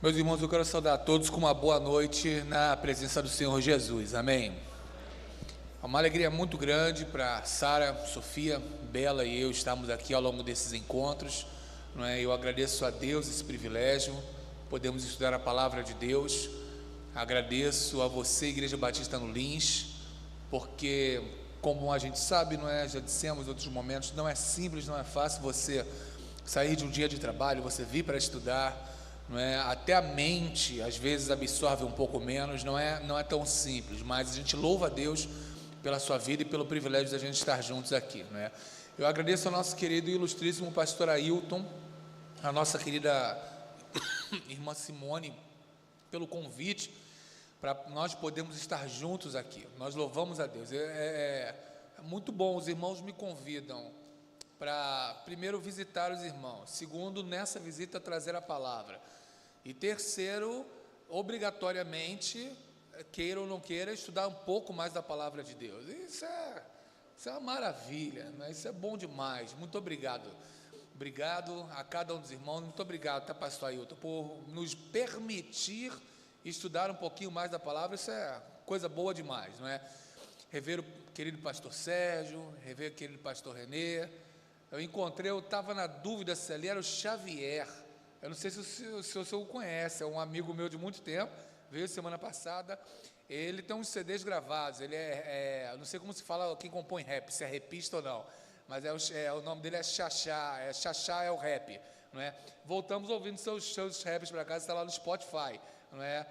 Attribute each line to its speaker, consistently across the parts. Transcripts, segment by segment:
Speaker 1: Meus irmãos, eu quero saudar a todos com uma boa noite na presença do Senhor Jesus, amém? É uma alegria muito grande para Sara, Sofia, Bela e eu estarmos aqui ao longo desses encontros, não é? Eu agradeço a Deus esse privilégio, podemos estudar a palavra de Deus. Agradeço a você, Igreja Batista no Lins, porque, como a gente sabe, não é? Já dissemos em outros momentos, não é simples, não é fácil você sair de um dia de trabalho, você vir para estudar, não é? Até a mente às vezes absorve um pouco menos, não é tão simples, mas a gente louva a Deus pela sua vida e pelo privilégio de a gente estar juntos aqui, não é? Eu agradeço ao nosso querido e ilustríssimo pastor Ailton, a nossa querida irmã Simone, pelo convite para nós podermos estar juntos aqui. Nós louvamos a Deus. É muito bom, os irmãos me convidam para, primeiro, visitar os irmãos, segundo, nessa visita, trazer a palavra, e terceiro, obrigatoriamente, queira ou não queira, estudar um pouco mais da palavra de Deus. Isso é uma maravilha, né? Isso é bom demais. Muito obrigado. Obrigado a cada um dos irmãos. Muito obrigado, tá, pastor Ailton, por nos permitir estudar um pouquinho mais da palavra. Isso é coisa boa demais, não é? Rever o querido pastor Sérgio, rever o querido pastor Renê. Eu estava na dúvida se ali era o Xavier. Eu não sei se o senhor o conhece, é um amigo meu de muito tempo, veio semana passada. Ele tem uns CDs gravados, ele eu não sei como se fala quem compõe rap, se é rapista ou não, mas o nome dele é Xaxá, Xaxá é o rap, não é? Voltamos ouvindo seus raps para casa, está lá no Spotify, não é?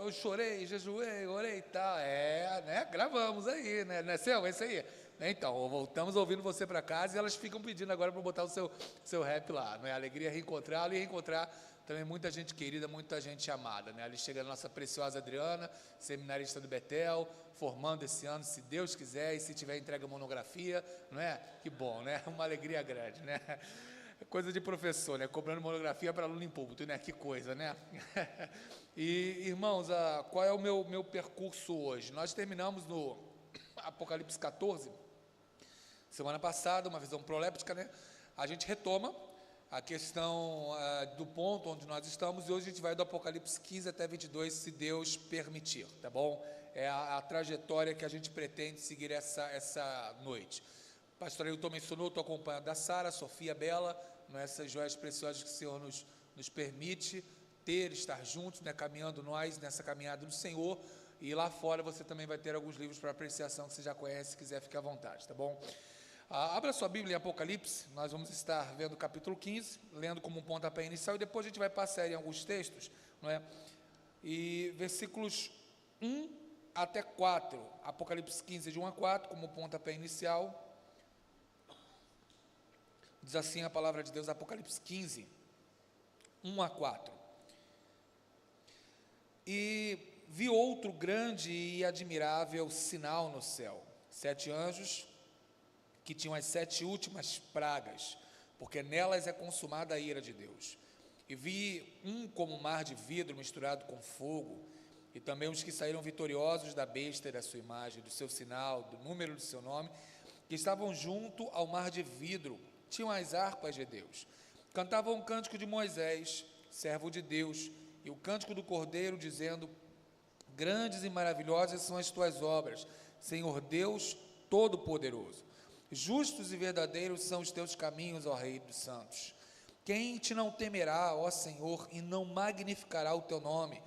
Speaker 1: Eu chorei, jejuei, orei e tal, né? Gravamos aí, né? Não é seu? É isso aí. Então, voltamos ouvindo você para casa e elas ficam pedindo agora para botar o seu rap lá, não é? Alegria reencontrá-lo e reencontrar também muita gente querida, muita gente amada, né? Ali chega a nossa preciosa Adriana, seminarista do Betel, formando esse ano, se Deus quiser, e se tiver entrega monografia, não é? Que bom, né? Uma alegria grande, né? Coisa de professor, né? Cobrando monografia para aluno em público, né? Que coisa, né? E, irmãos, qual é o meu percurso hoje? Nós terminamos no Apocalipse 14, semana passada, uma visão proléptica, né? A gente retoma a questão do ponto onde nós estamos, e hoje a gente vai do Apocalipse 15 até 22, se Deus permitir, tá bom? É a trajetória que a gente pretende seguir essa noite. O pastor Ailton mencionou, estou acompanhado da Sara, Sofia, Bela, essas joias preciosas que o Senhor nos permite ter, estar juntos, né, caminhando nós nessa caminhada do Senhor. E lá fora você também vai ter alguns livros para apreciação que você já conhece, se quiser ficar à vontade, tá bom? Abra sua Bíblia em Apocalipse, nós vamos estar vendo o capítulo 15, lendo como um pontapé inicial, e depois a gente vai passar em alguns textos, não é? E versículos 1 até 4, Apocalipse 15, de 1 a 4, como pontapé inicial, diz assim a palavra de Deus, Apocalipse 15, 1 a 4. E vi outro grande e admirável sinal no céu, 7 anjos, que tinham as 7 últimas pragas, porque nelas é consumada a ira de Deus. E vi um como um mar de vidro misturado com fogo, e também os que saíram vitoriosos da besta e da sua imagem, do seu sinal, do número do seu nome, que estavam junto ao mar de vidro, tinham as harpas de Deus, cantavam o cântico de Moisés, servo de Deus, e o cântico do Cordeiro, dizendo: grandes e maravilhosas são as tuas obras, Senhor Deus Todo-Poderoso. Justos e verdadeiros são os teus caminhos, ó Rei dos santos. Quem te não temerá, ó Senhor, e não magnificará o teu nome?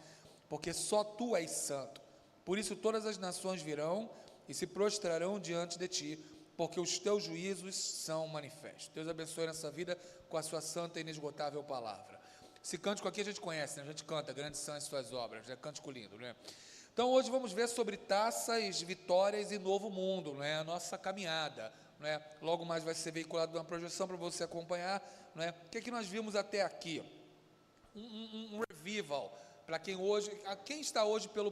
Speaker 1: Porque só tu és santo. Por isso todas as nações virão e se prostrarão diante de ti, porque os teus juízos são manifestos. Deus abençoe nossa vida com a sua santa e inesgotável palavra. Esse cântico aqui a gente conhece, né? A gente canta, grandes são as tuas obras, é cântico lindo, né? Então hoje vamos ver sobre taças, vitórias e novo mundo, não é? A nossa caminhada, não é? Logo mais vai ser veiculado uma projeção para você acompanhar, não é? O que é que nós vimos até aqui? Um revival, para quem está hoje pela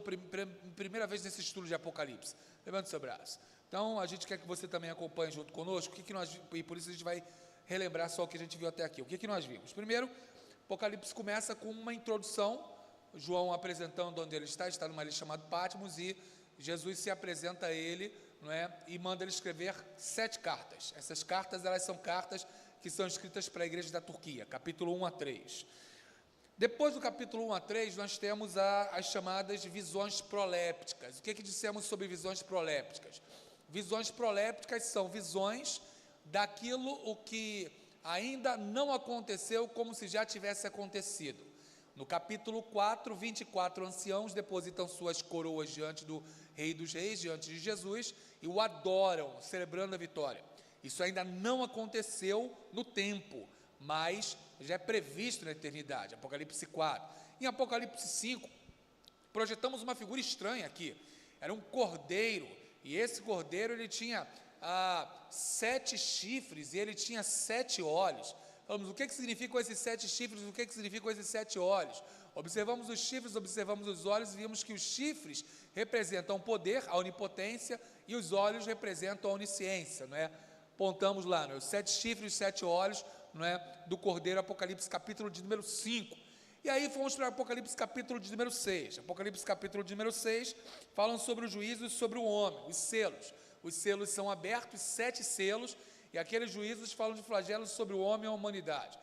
Speaker 1: primeira vez nesse estudo de Apocalipse, levante seu braço. Então a gente quer que você também acompanhe junto conosco, e por isso a gente vai relembrar só o que a gente viu até aqui. O que nós vimos? Primeiro, Apocalipse começa com uma introdução, João apresentando onde ele está numa ilha chamada Patmos, e Jesus se apresenta a ele, não é? E manda ele escrever 7 cartas. Essas cartas, elas são cartas que são escritas para a igreja da Turquia, capítulo 1 a 3. Depois do capítulo 1 a 3, nós temos as chamadas visões prolépticas. O que dissemos sobre visões prolépticas? Visões prolépticas são visões daquilo o que ainda não aconteceu, como se já tivesse acontecido. No capítulo 4, 24 anciãos depositam suas coroas diante do Rei dos Reis, diante de Jesus, e o adoram, celebrando a vitória. Isso ainda não aconteceu no tempo, mas já é previsto na eternidade. Apocalipse 4. Em Apocalipse 5, projetamos uma figura estranha aqui. Era um cordeiro, e esse cordeiro ele tinha 7 chifres, e ele tinha 7 olhos. Falamos, o que significam esses 7 chifres, o que significam esses 7 olhos? Observamos os chifres, observamos os olhos, e vimos que os chifres representam o poder, a onipotência, e os olhos representam a onisciência, não é? Apontamos lá, não é? Os 7 chifres, os 7 olhos, não é? Do cordeiro, Apocalipse capítulo de número 5. E aí fomos para o Apocalipse capítulo de número 6. Apocalipse capítulo de número 6 falam sobre o juízo e sobre o homem, os selos. Os selos são abertos, 7 selos, e aqueles juízos falam de flagelos sobre o homem e a humanidade.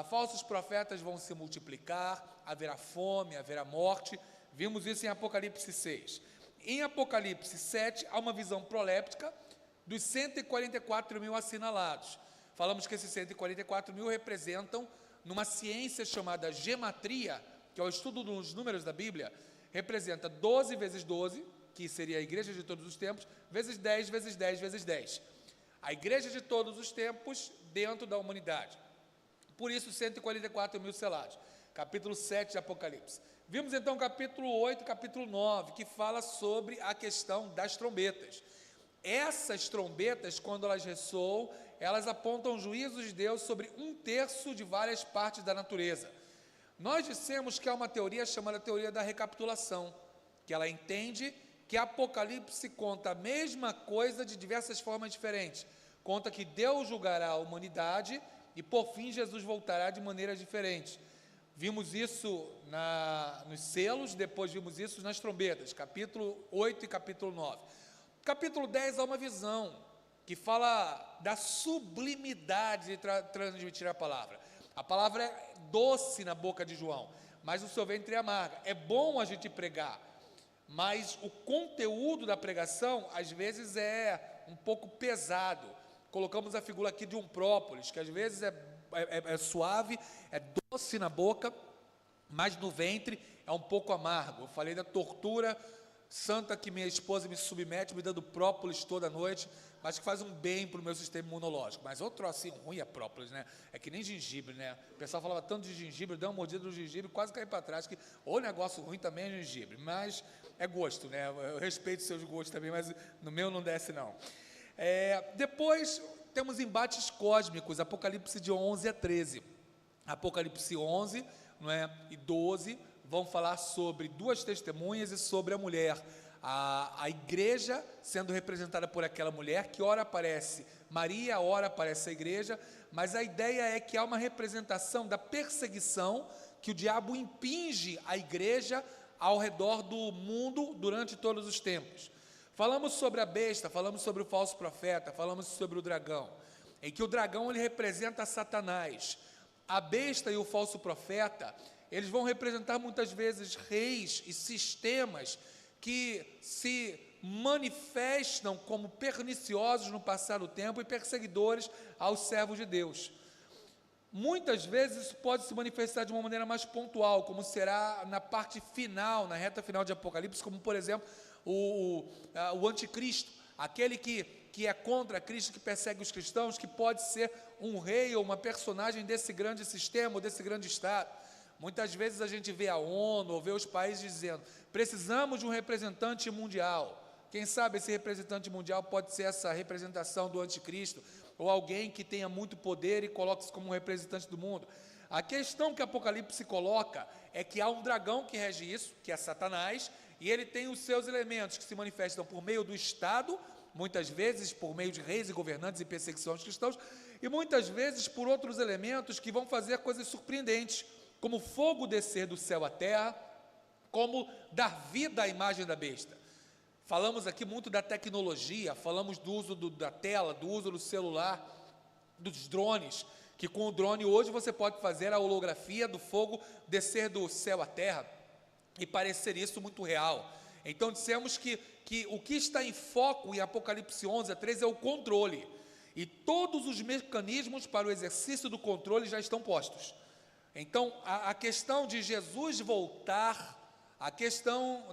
Speaker 1: Falsos profetas vão se multiplicar, haverá fome, haverá morte. Vimos isso em Apocalipse 6. Em Apocalipse 7, há uma visão proléptica dos 144 mil assinalados. Falamos que esses 144 mil representam, numa ciência chamada gematria, que é o estudo dos números da Bíblia, representa 12 vezes 12, que seria a igreja de todos os tempos, vezes 10, vezes 10, vezes 10. A igreja de todos os tempos dentro da humanidade. Por isso, 144 mil selados. Capítulo 7 de Apocalipse. Vimos então capítulo 8, capítulo 9, que fala sobre a questão das trombetas. Essas trombetas, quando elas ressoam, elas apontam juízos de Deus sobre 1/3 de várias partes da natureza. Nós dissemos que há uma teoria chamada teoria da recapitulação, que ela entende que Apocalipse conta a mesma coisa de diversas formas diferentes. Conta que Deus julgará a humanidade e, por fim, Jesus voltará de maneiras diferentes. Vimos isso nos selos, depois vimos isso nas trombetas, capítulo 8 e capítulo 9. Capítulo 10 há uma visão que fala da sublimidade de transmitir a palavra. A palavra é doce na boca de João, mas o seu ventre é amargo. É bom a gente pregar, mas o conteúdo da pregação às vezes é um pouco pesado. Colocamos a figura aqui de um própolis, que às vezes é suave, é doce na boca, mas no ventre é um pouco amargo. Eu falei da tortura santa que minha esposa me submete, me dando própolis toda noite, mas que faz um bem para o meu sistema imunológico. Mas outro assim ruim é própolis, né? É que nem gengibre, né? O pessoal falava tanto de gengibre, deu uma mordida no gengibre, quase caí para trás, que o negócio ruim também é gengibre, mas é gosto, né? Eu respeito seus gostos também, mas no meu não desce não. Depois temos embates cósmicos, Apocalipse de 11 a 13. Apocalipse 11, não é? E 12 vão falar sobre 2 testemunhas e sobre a mulher. A igreja sendo representada por aquela mulher, que ora aparece Maria, ora aparece a igreja, mas a ideia é que há uma representação da perseguição que o diabo impinge à igreja ao redor do mundo durante todos os tempos. Falamos sobre a besta, falamos sobre o falso profeta, falamos sobre o dragão, em que o dragão ele representa Satanás. A besta e o falso profeta, eles vão representar muitas vezes reis e sistemas que se manifestam como perniciosos no passar do tempo e perseguidores aos servos de Deus. Muitas vezes isso pode se manifestar de uma maneira mais pontual, como será na parte final, na reta final de Apocalipse, como por exemplo o anticristo, aquele que é contra Cristo, que persegue os cristãos, que pode ser um rei ou uma personagem desse grande sistema, ou desse grande Estado. Muitas vezes a gente vê a ONU, ou vê os países dizendo, precisamos de um representante mundial. Quem sabe esse representante mundial pode ser essa representação do anticristo, ou alguém que tenha muito poder e coloque-se como um representante do mundo. A questão que Apocalipse coloca é que há um dragão que rege isso, que é Satanás, e ele tem os seus elementos que se manifestam por meio do Estado, muitas vezes por meio de reis e governantes e perseguição aos cristãos, e muitas vezes por outros elementos que vão fazer coisas surpreendentes, como fogo descer do céu à terra, como dar vida à imagem da besta. Falamos aqui muito da tecnologia, falamos do uso da tela, do uso do celular, dos drones, que com o drone hoje você pode fazer a holografia do fogo descer do céu à terra e parecer isso muito real. Então dissemos que o que está em foco em Apocalipse 11 a 13 é o controle, e todos os mecanismos para o exercício do controle já estão postos. Então a questão de Jesus voltar, a questão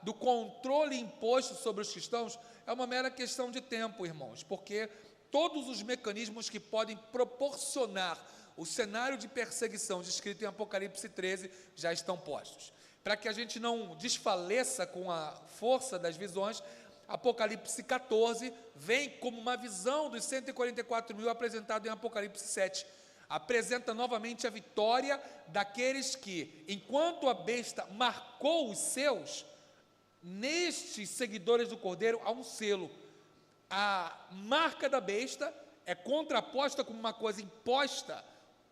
Speaker 1: do controle imposto sobre os cristãos é uma mera questão de tempo, irmãos, porque todos os mecanismos que podem proporcionar o cenário de perseguição descrito em Apocalipse 13 já estão postos. Para que a gente não desfaleça com a força das visões, Apocalipse 14 vem como uma visão dos 144 mil apresentado em Apocalipse 7. Apresenta novamente a vitória daqueles que, enquanto a besta marcou os seus, nestes seguidores do Cordeiro há um selo. A marca da besta é contraposta como uma coisa imposta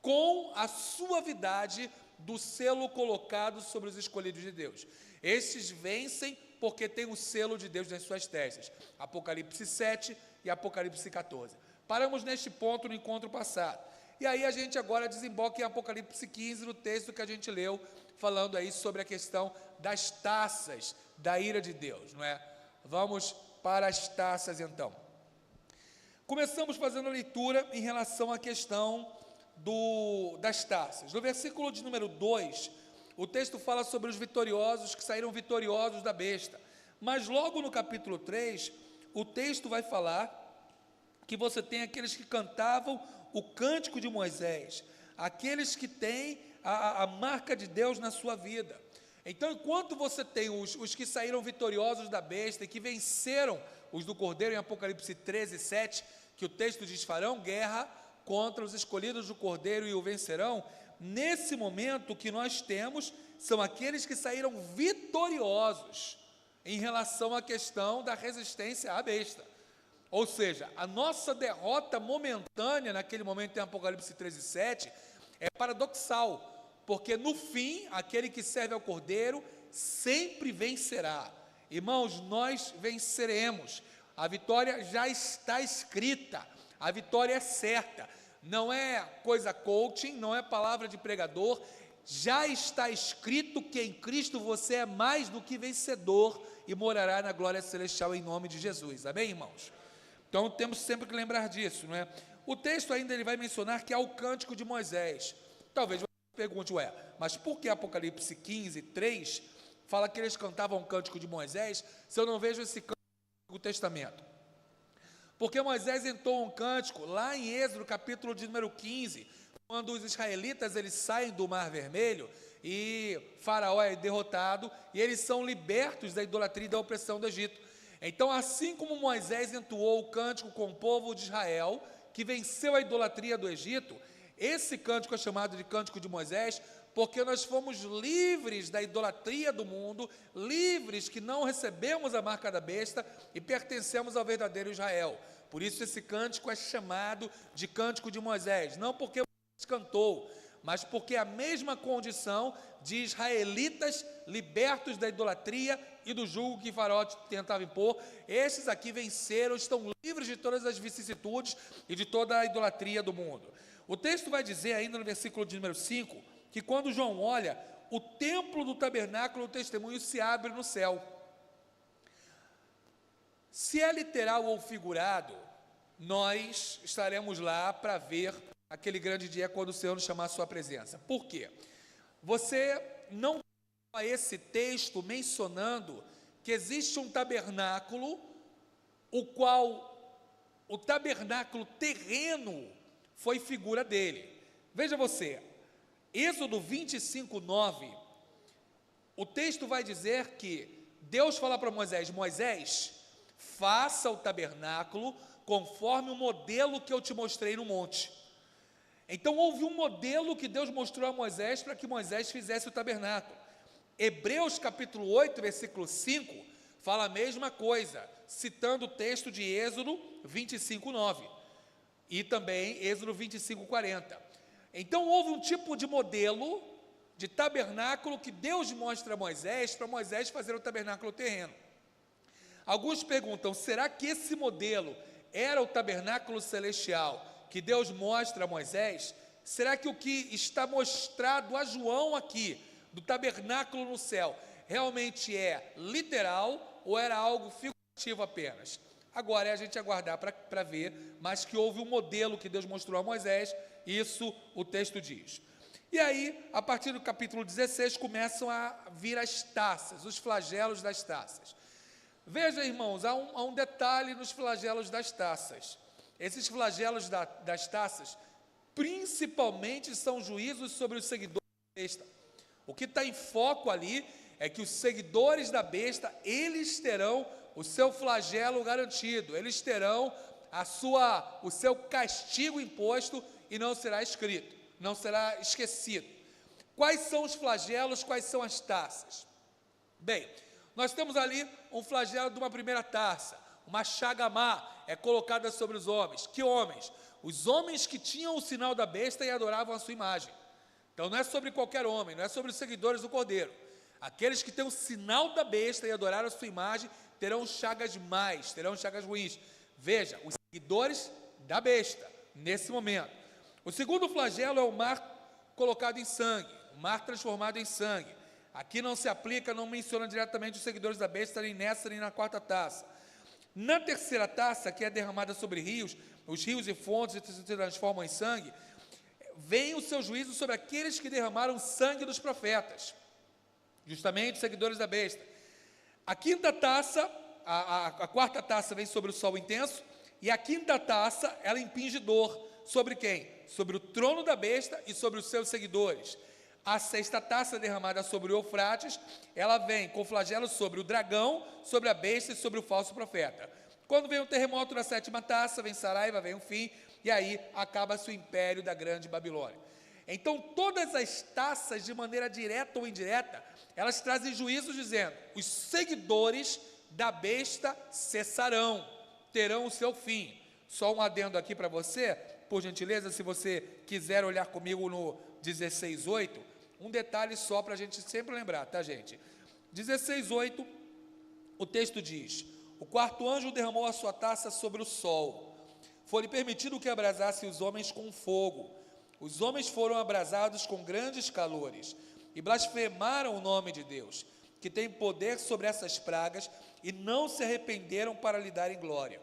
Speaker 1: com a suavidade do selo colocado sobre os escolhidos de Deus. Estes vencem porque tem o selo de Deus nas suas testas. Apocalipse 7 e Apocalipse 14. Paramos neste ponto no encontro passado. E aí a gente agora desemboca em Apocalipse 15, no texto que a gente leu, falando aí sobre a questão das taças da ira de Deus, não é? Vamos para as taças então. Começamos fazendo a leitura em relação à questão das taças. No versículo de número 2, o texto fala sobre os vitoriosos que saíram vitoriosos da besta. Mas logo no capítulo 3, o texto vai falar que você tem aqueles que cantavam o cântico de Moisés, aqueles que têm a marca de Deus na sua vida. Então, enquanto você tem os que saíram vitoriosos da besta e que venceram os do Cordeiro em Apocalipse 13, 7, que o texto diz, farão guerra contra os escolhidos do Cordeiro e o vencerão, nesse momento o que nós temos são aqueles que saíram vitoriosos em relação à questão da resistência à besta. Ou seja, a nossa derrota momentânea naquele momento em Apocalipse 13, 7 é paradoxal, porque no fim, aquele que serve ao Cordeiro sempre vencerá. Irmãos, nós venceremos, a vitória já está escrita, a vitória é certa, não é coisa coaching, não é palavra de pregador, já está escrito que em Cristo você é mais do que vencedor e morará na glória celestial em nome de Jesus, amém, irmãos? Então temos sempre que lembrar disso, não é? O texto ainda ele vai mencionar que há o cântico de Moisés. Talvez você pergunte, mas por que Apocalipse 15, 3 fala que eles cantavam o cântico de Moisés, se eu não vejo esse cântico no Antigo Testamento? Porque Moisés entoa um cântico lá em Êxodo, capítulo de número 15, quando os israelitas eles saem do Mar Vermelho e Faraó é derrotado e eles são libertos da idolatria e da opressão do Egito. Então, assim como Moisés entoou o cântico com o povo de Israel, que venceu a idolatria do Egito, esse cântico é chamado de cântico de Moisés, porque nós fomos livres da idolatria do mundo, livres que não recebemos a marca da besta e pertencemos ao verdadeiro Israel. Por isso esse cântico é chamado de cântico de Moisés, não porque Moisés cantou, mas porque a mesma condição de israelitas libertos da idolatria e do jugo que Faraó tentava impor, esses aqui venceram, estão livres de todas as vicissitudes e de toda a idolatria do mundo. O texto vai dizer ainda no versículo de número 5, que quando João olha, o templo do tabernáculo do testemunho se abre no céu. Se é literal ou figurado, nós estaremos lá para ver aquele grande dia quando o Senhor nos chamar a sua presença. Por quê? Você não a esse texto mencionando que existe um tabernáculo, o qual o tabernáculo terreno foi figura dele. Veja você, Êxodo 25, 9, o texto vai dizer que Deus fala para Moisés, Moisés, faça o tabernáculo conforme o modelo que eu te mostrei no monte. Então houve um modelo que Deus mostrou a Moisés para que Moisés fizesse o tabernáculo. Hebreus capítulo 8, versículo 5, fala a mesma coisa, citando o texto de Êxodo 25, 9, e também Êxodo 25, 40. Então houve um tipo de modelo de tabernáculo que Deus mostra a Moisés, para Moisés fazer o tabernáculo terreno. Alguns perguntam, será que esse modelo era o tabernáculo celestial que Deus mostra a Moisés, será que o que está mostrado a João aqui, do tabernáculo no céu, realmente é literal ou era algo figurativo apenas? Agora é a gente aguardar para ver, mas que houve um modelo que Deus mostrou a Moisés, isso o texto diz. E aí, a partir do capítulo 16, começam a vir as taças, os flagelos das taças. Veja, irmãos, há um detalhe nos flagelos das taças. Esses flagelos das taças, principalmente, são juízos sobre os seguidores da besta. O que está em foco ali é que os seguidores da besta, eles terão o seu flagelo garantido, eles terão o seu castigo imposto e não será escrito, não será esquecido. Quais são os flagelos, quais são as taças? Bem, nós temos ali um flagelo de uma primeira taça, uma chaga má é colocada sobre os homens. Que homens? Os homens que tinham o sinal da besta e adoravam a sua imagem. Então não é sobre qualquer homem, não é sobre os seguidores do Cordeiro. Aqueles que têm o sinal da besta e adoraram a sua imagem terão chagas más, terão chagas ruins. Veja, os seguidores da besta, nesse momento. O segundo flagelo é o mar colocado em sangue, o mar transformado em sangue. Aqui não se aplica, não menciona diretamente os seguidores da besta, nem nessa, nem na quarta taça. Na terceira taça, que é derramada sobre rios, os rios e fontes se transformam em sangue, vem o seu juízo sobre aqueles que derramaram sangue dos profetas, justamente os seguidores da besta. A quinta taça, a quarta taça vem sobre o sol intenso, e a quinta taça, ela impinge dor. Sobre quem? Sobre o trono da besta e sobre os seus seguidores. A sexta taça, derramada sobre o Eufrates, ela vem com flagelo sobre o dragão, sobre a besta e sobre o falso profeta. Quando vem o terremoto na sétima taça, vem Saraiva, vem o fim, e aí acaba-se o império da grande Babilônia. Então, todas as taças, de maneira direta ou indireta, elas trazem juízos dizendo: os seguidores da besta cessarão, terão o seu fim. Só um adendo aqui para você, por gentileza, se você quiser olhar comigo no 16:8, um detalhe só para a gente sempre lembrar, tá, gente? 16:8, o texto diz: o quarto anjo derramou a sua taça sobre o sol. Foi-lhe permitido que abrasasse os homens com fogo. Os homens foram abrasados com grandes calores e blasfemaram o nome de Deus, que tem poder sobre essas pragas, e não se arrependeram para lhe darem glória.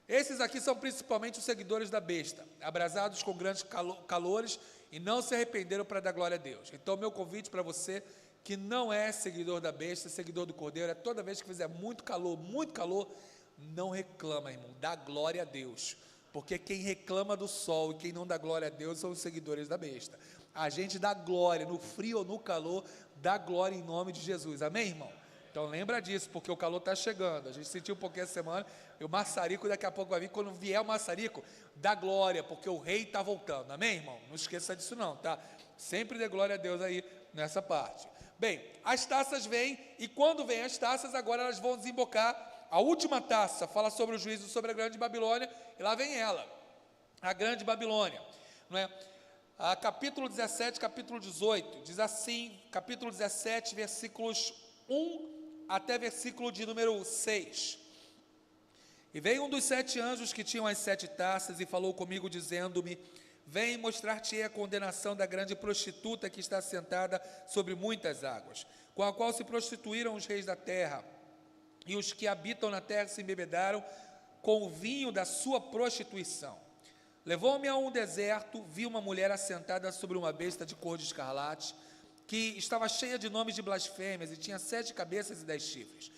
Speaker 1: Esses aqui são principalmente os seguidores da besta, abrasados com grandes calores e não se arrependeram para dar glória a Deus. Então, meu convite para você que não é seguidor da besta, seguidor do Cordeiro, é toda vez que fizer muito calor, não reclama, irmão, dá glória a Deus. Porque quem reclama do sol e quem não dá glória a Deus são os seguidores da besta. A gente dá glória, no frio ou no calor, dá glória em nome de Jesus, amém, irmão? Então lembra disso, porque o calor está chegando. A gente sentiu um pouquinho essa semana, e o maçarico daqui a pouco vai vir. Quando vier o maçarico, dá glória, porque o rei está voltando, amém, irmão? Não esqueça disso não, tá? Sempre dê glória a Deus aí nessa parte. Bem, as taças vêm, e quando vêm as taças, agora elas vão desembocar. A última taça fala sobre o juízo sobre a grande Babilônia, e lá vem ela, a grande Babilônia, não é? Capítulo 17, capítulo 18, diz assim, capítulo 17, versículos 1 até versículo de número 6. E veio um dos 7 anjos que tinham as 7 taças, e falou comigo, dizendo-me: vem mostrar-te a condenação da grande prostituta que está sentada sobre muitas águas, com a qual se prostituíram os reis da terra, e os que habitam na terra se embebedaram com o vinho da sua prostituição. Levou-me a um deserto, vi uma mulher assentada sobre uma besta de cor de escarlate, que estava cheia de nomes de blasfêmias, e tinha 7 cabeças e 10 chifres.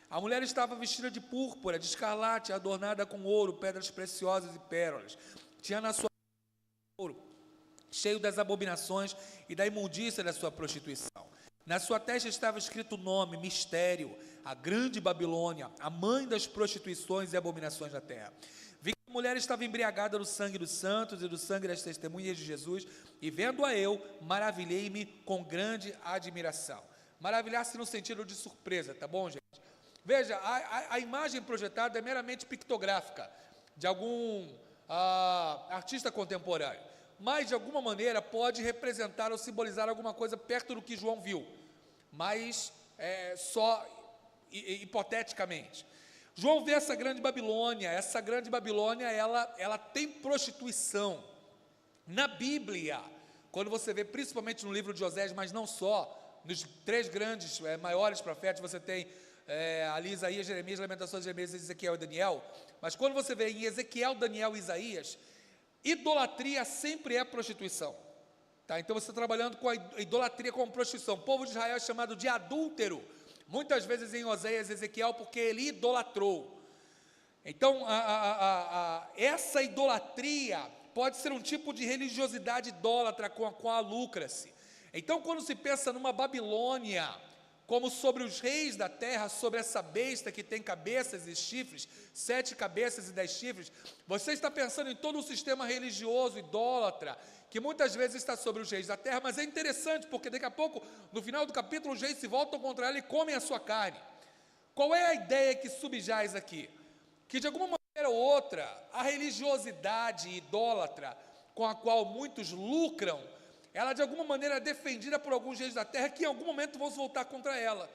Speaker 1: A mulher estava vestida de púrpura, de escarlate, adornada com ouro, pedras preciosas e pérolas. Tinha na sua ouro, cheio das abominações e da imundícia da sua prostituição. Na sua testa estava escrito o nome, mistério, a grande Babilônia, a mãe das prostituições e abominações da terra. Vi que a mulher estava embriagada do sangue dos santos e do sangue das testemunhas de Jesus, e vendo-a eu, maravilhei-me com grande admiração. Maravilhar-se no sentido de surpresa, tá bom, gente? Veja, a imagem projetada é meramente pictográfica, de algum artista contemporâneo, mas de alguma maneira pode representar ou simbolizar alguma coisa perto do que João viu, mas só hipoteticamente. João vê essa grande Babilônia, ela tem prostituição. Na Bíblia, quando você vê, principalmente no livro de Osés, mas não só, nos três grandes, maiores profetas, você tem ali Isaías, Jeremias, Lamentações, Jeremias, Ezequiel e Daniel, mas quando você vê em Ezequiel, Daniel e Isaías, idolatria sempre é prostituição, tá? Então você está trabalhando com a idolatria como prostituição. O povo de Israel é chamado de adúltero, muitas vezes em Oséias e Ezequiel, porque ele idolatrou. Então essa idolatria pode ser um tipo de religiosidade idólatra com a qual lucra-se. Então quando se pensa numa Babilônia, como sobre os reis da terra, sobre essa besta que tem cabeças e chifres, 7 cabeças e 10 chifres, você está pensando em todo um sistema religioso idólatra, que muitas vezes está sobre os reis da terra, mas é interessante, porque daqui a pouco, no final do capítulo, os reis se voltam contra ela e comem a sua carne. Qual é a ideia que subjaz aqui? Que de alguma maneira ou outra, a religiosidade idólatra, com a qual muitos lucram, ela de alguma maneira é defendida por alguns reis da terra, que em algum momento vão se voltar contra ela.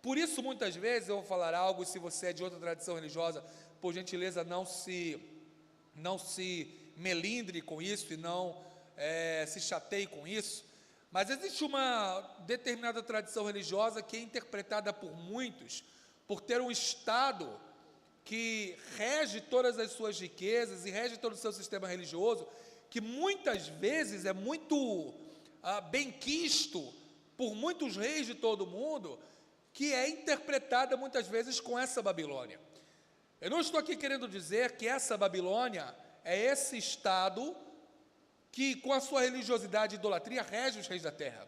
Speaker 1: Por isso, muitas vezes, eu vou falar algo, se você é de outra tradição religiosa, por gentileza, não se melindre com isso, e não se chateie com isso, mas existe uma determinada tradição religiosa, que é interpretada por muitos, por ter um Estado, que rege todas as suas riquezas, e rege todo o seu sistema religioso, que muitas vezes é muito benquisto por muitos reis de todo o mundo, que é interpretada muitas vezes com essa Babilônia. Eu não estou aqui querendo dizer que essa Babilônia é esse Estado que, com a sua religiosidade e idolatria, rege os reis da terra.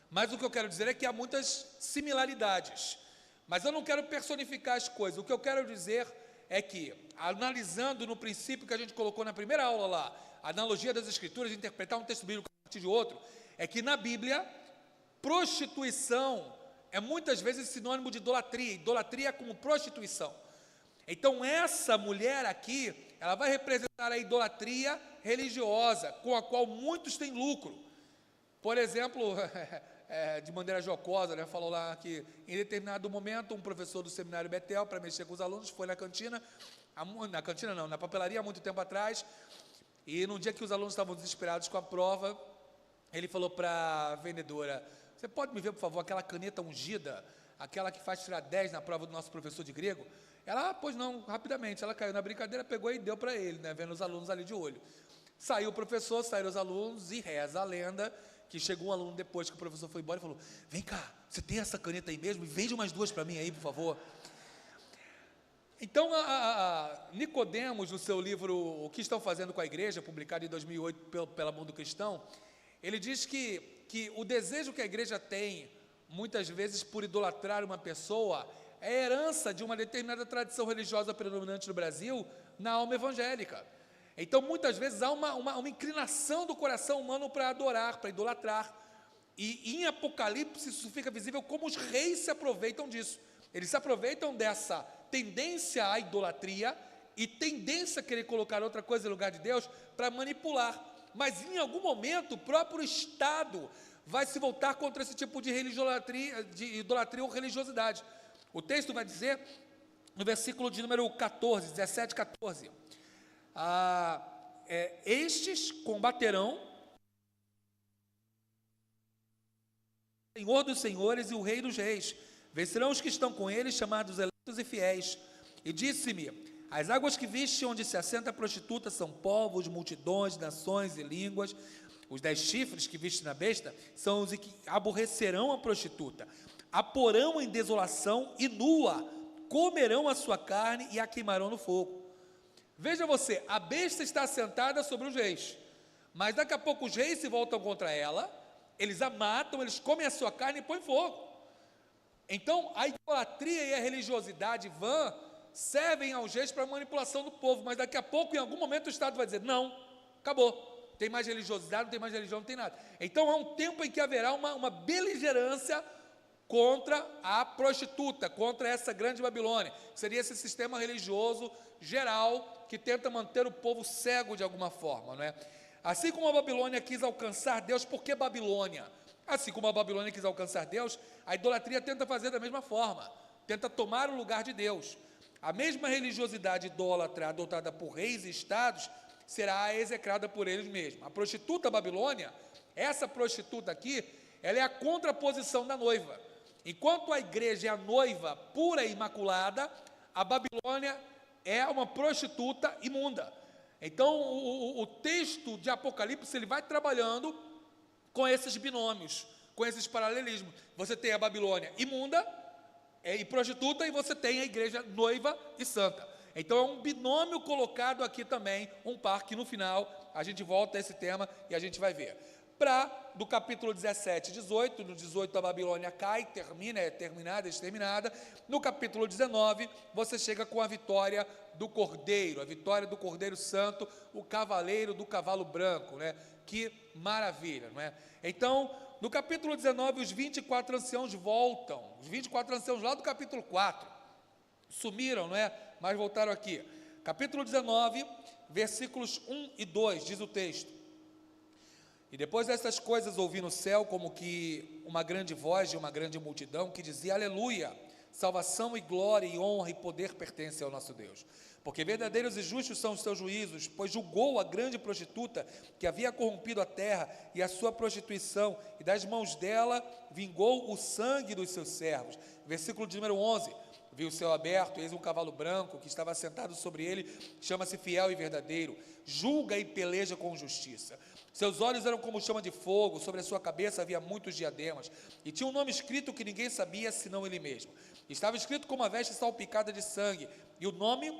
Speaker 1: Mas o que eu quero dizer é que há muitas similaridades. Mas eu não quero personificar as coisas. O que eu quero dizer é que, analisando no princípio que a gente colocou na primeira aula lá, a analogia das Escrituras, interpretar um texto bíblico a partir de outro, é que na Bíblia, prostituição é muitas vezes sinônimo de idolatria. Idolatria é como prostituição. Então essa mulher aqui, ela vai representar a idolatria religiosa, com a qual muitos têm lucro. Por exemplo, de maneira jocosa, falou lá que em determinado momento um professor do seminário Betel, para mexer com os alunos, foi na papelaria há muito tempo atrás, e num dia que os alunos estavam desesperados com a prova, ele falou para a vendedora: você pode me ver, por favor, aquela caneta ungida, aquela que faz tirar 10 na prova do nosso professor de grego? Ela, pois não, rapidamente, ela caiu na brincadeira, pegou e deu para ele, vendo os alunos ali de olho. Saiu o professor, saíram os alunos, e reza a lenda que chegou um aluno depois que o professor foi embora e falou: vem cá, você tem essa caneta aí mesmo? Vende umas 2 para mim aí, por favor. Então, Nicodemos, no seu livro O que Estão Fazendo com a Igreja, publicado em 2008 pela Mundo Cristão, ele diz que o desejo que a igreja tem, muitas vezes por idolatrar uma pessoa, é herança de uma determinada tradição religiosa predominante no Brasil, na alma evangélica. Então, muitas vezes, há uma inclinação do coração humano para adorar, para idolatrar. E em Apocalipse isso fica visível como os reis se aproveitam disso. Eles se aproveitam dessa tendência à idolatria e tendência a querer colocar outra coisa em lugar de Deus para manipular. Mas em algum momento o próprio Estado vai se voltar contra esse tipo de idolatria ou religiosidade. O texto vai dizer, no versículo de número 14, 17, 14, estes combaterão o Senhor dos senhores e o Rei dos reis, vencerão os que estão com ele, chamados eleitos e fiéis. E disse-me: as águas que viste onde se assenta a prostituta são povos, multidões, nações e línguas. Os 10 chifres que viste na besta são os que aborrecerão a prostituta, a porão em desolação e nua, comerão a sua carne e a queimarão no fogo. Veja você, a besta está assentada sobre os reis, mas daqui a pouco os reis se voltam contra ela, eles a matam, eles comem a sua carne e põem fogo. Então a idolatria e a religiosidade vã servem aos reis para manipulação do povo, mas daqui a pouco, em algum momento, o Estado vai dizer: não, acabou, tem mais religiosidade, não tem mais religião, não tem nada. Então há um tempo em que haverá uma beligerância contra a prostituta, contra essa grande Babilônia, seria esse sistema religioso geral que tenta manter o povo cego de alguma forma, não é? Assim como a Babilônia quis alcançar Deus, por que Babilônia? Assim como a Babilônia quis alcançar Deus, a idolatria tenta fazer da mesma forma, tenta tomar o lugar de Deus. A mesma religiosidade idólatra adotada por reis e estados será execrada por eles mesmos. A prostituta Babilônia, essa prostituta aqui, ela é a contraposição da noiva. Enquanto a igreja é a noiva pura e imaculada, a Babilônia é uma prostituta imunda. Então, o texto de Apocalipse, ele vai trabalhando com esses binômios, com esses paralelismos. Você tem a Babilônia imunda e prostituta, e você tem a igreja noiva e santa. Então, é um binômio colocado aqui também, um par que no final, a gente volta a esse tema e a gente vai ver. Do capítulo 17 e 18, no 18 a Babilônia cai, termina, é terminada, exterminada. No capítulo 19, você chega com a vitória do Cordeiro, a vitória do Cordeiro Santo, o cavaleiro do cavalo branco, né? Que maravilha, não é? Então, no capítulo 19, os 24 anciãos voltam, os 24 anciãos lá do capítulo 4, sumiram, não é? Mas voltaram aqui. Capítulo 19, versículos 1 e 2, diz o texto: E depois dessas coisas ouvi no céu como que uma grande voz de uma grande multidão que dizia: Aleluia, salvação e glória e honra e poder pertencem ao nosso Deus, porque verdadeiros e justos são os seus juízos, pois julgou a grande prostituta que havia corrompido a terra e a sua prostituição, e das mãos dela vingou o sangue dos seus servos. Versículo de número 11: Vi o céu aberto, eis um cavalo branco que estava sentado sobre ele, chama-se Fiel e Verdadeiro, julga e peleja com justiça. Seus olhos eram como chama de fogo, sobre a sua cabeça havia muitos diademas, e tinha um nome escrito que ninguém sabia, senão ele mesmo. Estava escrito com uma veste salpicada de sangue, e o nome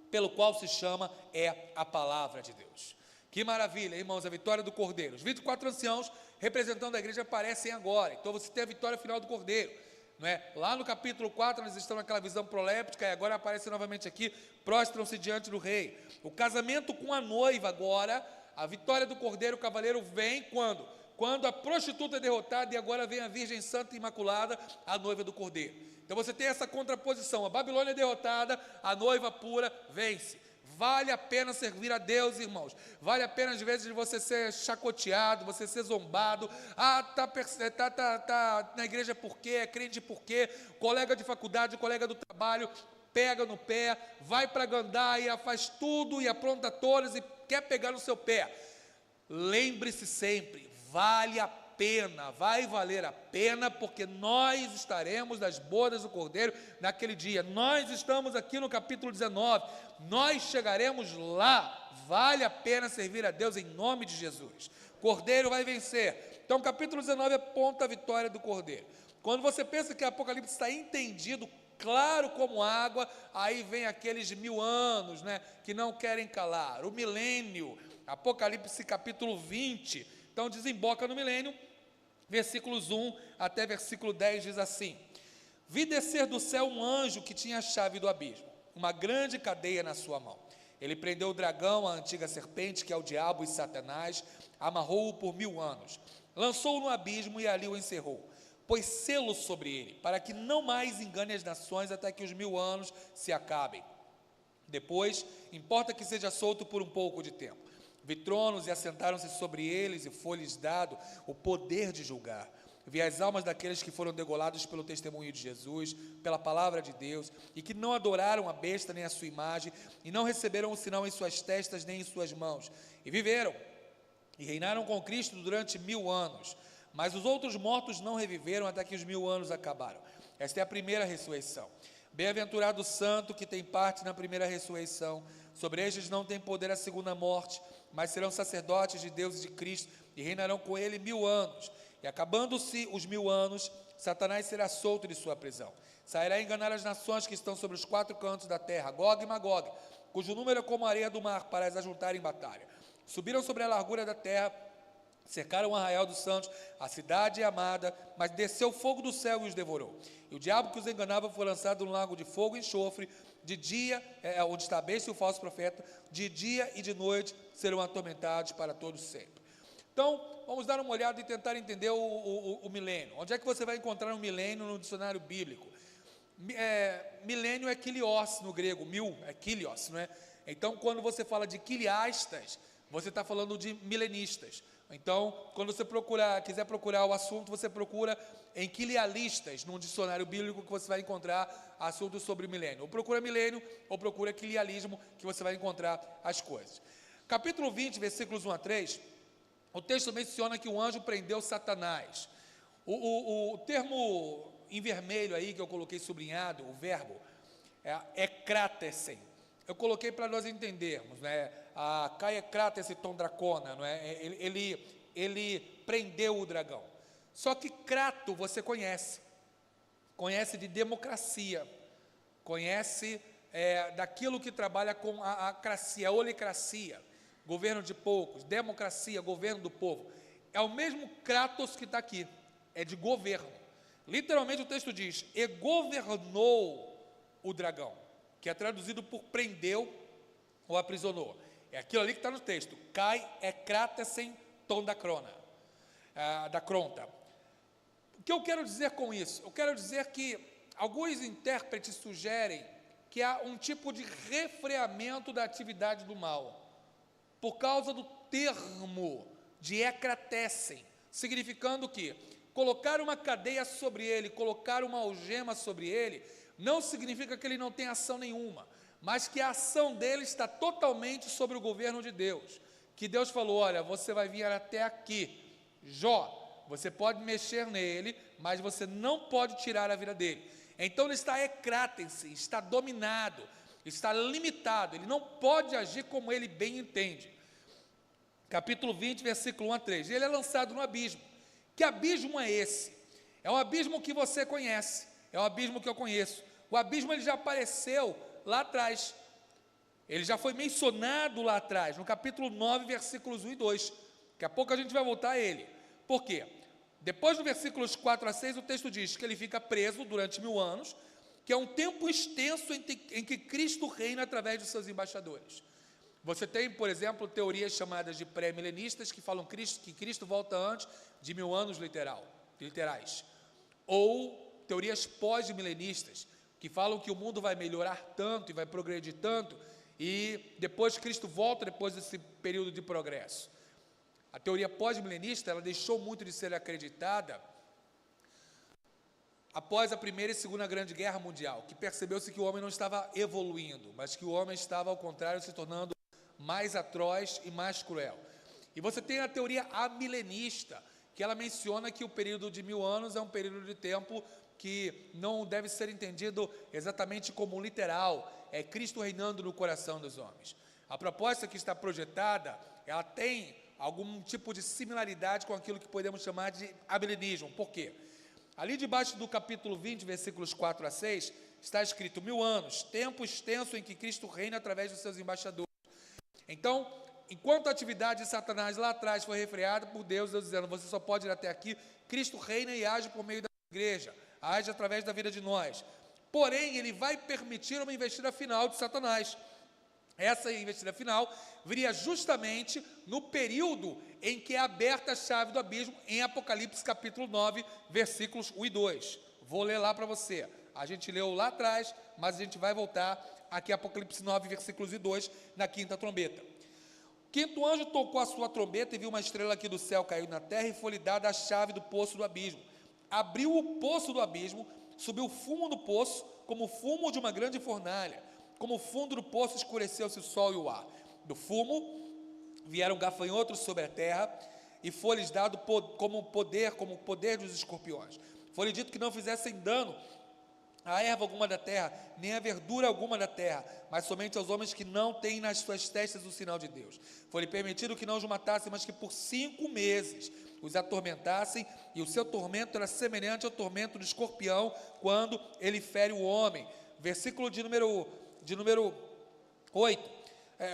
Speaker 1: pelo qual se chama é a Palavra de Deus. Que maravilha, irmãos, a vitória do Cordeiro. Os 24 anciãos, representando a igreja, aparecem agora. Então você tem a vitória final do Cordeiro, não é? Lá no capítulo 4, eles estão naquela visão proléptica, e agora aparecem novamente aqui, prostram-se diante do rei. O casamento com a noiva agora, a vitória do Cordeiro, o cavaleiro vem quando? Quando a prostituta é derrotada, e agora vem a Virgem Santa e Imaculada, a noiva do Cordeiro. Então você tem essa contraposição, a Babilônia é derrotada, a noiva pura vence. Vale a pena servir a Deus, irmãos. Vale a pena, às vezes, você ser chacoteado, você ser zombado. Tá na igreja por quê? É crente por quê? Colega de faculdade, colega do trabalho, pega no pé, vai para a gandaia, faz tudo e apronta todas e quer pegar no seu pé. Lembre-se sempre, vale a pena, vai valer a pena, porque nós estaremos nas bodas do Cordeiro naquele dia. Nós estamos aqui no capítulo 19, nós chegaremos lá. Vale a pena servir a Deus em nome de Jesus. Cordeiro vai vencer. Então, capítulo 19 aponta a vitória do Cordeiro. Quando você pensa que o Apocalipse está entendido, claro como água, aí vem aqueles 1000 anos, né, que não querem calar, o milênio, Apocalipse capítulo 20, então desemboca no milênio, versículos 1 até versículo 10 diz assim: Vi descer do céu um anjo que tinha a chave do abismo, uma grande cadeia na sua mão. Ele prendeu o dragão, a antiga serpente, que é o diabo e Satanás, amarrou-o por 1000 anos, lançou-o no abismo e ali o encerrou. Pôs selo sobre ele, para que não mais engane as nações até que os 1000 anos se acabem. Depois, importa que seja solto por um pouco de tempo. Vi tronos e assentaram-se sobre eles, e foi-lhes dado o poder de julgar. Vi as almas daqueles que foram degolados pelo testemunho de Jesus, pela palavra de Deus, e que não adoraram a besta nem a sua imagem, e não receberam o sinal em suas testas nem em suas mãos. E viveram, e reinaram com Cristo durante 1000 anos. Mas os outros mortos não reviveram até que os 1000 anos acabaram. Esta é a primeira ressurreição. Bem-aventurado o santo que tem parte na primeira ressurreição. Sobre estes não tem poder a segunda morte, mas serão sacerdotes de Deus e de Cristo, e reinarão com ele 1000 anos. E acabando-se os 1000 anos, Satanás será solto de sua prisão. Sairá a enganar as nações que estão sobre os 4 cantos da terra, Gog e Magog, cujo número é como a areia do mar, para as ajuntar em batalha. Subiram sobre a largura da terra, cercaram o arraial dos santos, a cidade amada, mas desceu fogo do céu e os devorou. E o diabo que os enganava foi lançado no lago de fogo e enxofre. De dia, onde está a besta e o falso profeta, de dia e de noite serão atormentados para todos sempre. Então, vamos dar uma olhada e tentar entender o milênio. Onde é que você vai encontrar um milênio no dicionário bíblico? Milênio é kilios no grego, mil é kilios, não é? Então, quando você fala de kiliastas, você está falando de milenistas. Então, quando você quiser procurar o assunto, você procura em quilialistas, num dicionário bíblico, que você vai encontrar assuntos sobre milênio. Ou procura milênio, ou procura quilialismo, que você vai encontrar as coisas. Capítulo 20, versículos 1 a 3, o texto menciona que o anjo prendeu Satanás. O termo em vermelho aí, que eu coloquei sublinhado, o verbo, é krátesen. Eu coloquei para nós entendermos, né? A Caia Krátese Tom Dracona, não é? Ele prendeu o dragão. Só que Crato você conhece de democracia, conhece daquilo que trabalha com a cracia, a olicracia, governo de poucos, democracia, governo do povo. É o mesmo Kratos que está aqui, é de governo. Literalmente o texto diz, e governou o dragão, que é traduzido por prendeu ou aprisionou. É aquilo ali que está no texto. Cai krátesen tom da crona, da cronta. O que eu quero dizer com isso? Eu quero dizer que alguns intérpretes sugerem que há um tipo de refreamento da atividade do mal, por causa do termo de ekratesen, significando que colocar uma cadeia sobre ele, colocar uma algema sobre ele, não significa que ele não tem ação nenhuma, mas que a ação dele está totalmente sobre o governo de Deus, que Deus falou, olha, você vai vir até aqui, Jó, você pode mexer nele, mas você não pode tirar a vida dele. Então ele está ekrátense, está dominado, está limitado, ele não pode agir como ele bem entende. Capítulo 20, versículo 1 a 3, ele é lançado no abismo. Que abismo é esse? É um abismo que você conhece, é um abismo que eu conheço. O abismo ele já apareceu lá atrás, ele já foi mencionado lá atrás, no capítulo 9, versículos 1 e 2. Daqui a pouco a gente vai voltar a ele. Por quê? Depois do versículos 4 a 6, o texto diz que ele fica preso durante 1000 anos, que é um tempo extenso em que Cristo reina através dos seus embaixadores. Você tem, por exemplo, teorias chamadas de pré-milenistas, que falam que Cristo volta antes de 1000 anos literais. Ou teorias pós-milenistas, que falam que o mundo vai melhorar tanto e vai progredir tanto, e depois Cristo volta depois desse período de progresso. A teoria pós-milenista, ela deixou muito de ser acreditada após a Primeira e Segunda Grande Guerra Mundial, que percebeu-se que o homem não estava evoluindo, mas que o homem estava, ao contrário, se tornando mais atroz e mais cruel. E você tem a teoria amilenista, que ela menciona que o período de 1000 anos é um período de tempo que não deve ser entendido exatamente como literal, é Cristo reinando no coração dos homens. A proposta que está projetada, ela tem algum tipo de similaridade com aquilo que podemos chamar de amilenismo. Por quê? Ali debaixo do capítulo 20, versículos 4 a 6, está escrito 1000 anos, tempo extenso em que Cristo reina através dos seus embaixadores. Então, enquanto a atividade de Satanás lá atrás foi refreada por Deus dizendo, você só pode ir até aqui, Cristo reina e age por meio da igreja, age através da vida de nós. Porém, ele vai permitir uma investida final de Satanás. Essa investida final viria justamente no período em que é aberta a chave do abismo, em Apocalipse capítulo 9, versículos 1 e 2. Vou ler lá para você. A gente leu lá atrás, mas a gente vai voltar aqui a Apocalipse 9, versículos 1 e 2, na quinta trombeta. O quinto anjo tocou a sua trombeta e viu uma estrela aqui do céu cair na terra e foi-lhe dada a chave do poço do abismo. Abriu o poço do abismo, subiu o fumo do poço, como o fumo de uma grande fornalha. Como o fundo do poço escureceu-se o sol e o ar. Do fumo vieram gafanhotos sobre a terra, e foi-lhes dado como o poder dos escorpiões. Foi-lhe dito que não fizessem dano a erva alguma da terra, nem a verdura alguma da terra, mas somente aos homens que não têm nas suas testas o sinal de Deus. Foi-lhe permitido que não os matassem, mas que por 5 meses os atormentassem, e o seu tormento era semelhante ao tormento do escorpião, quando ele fere o homem. Versículo de número 8,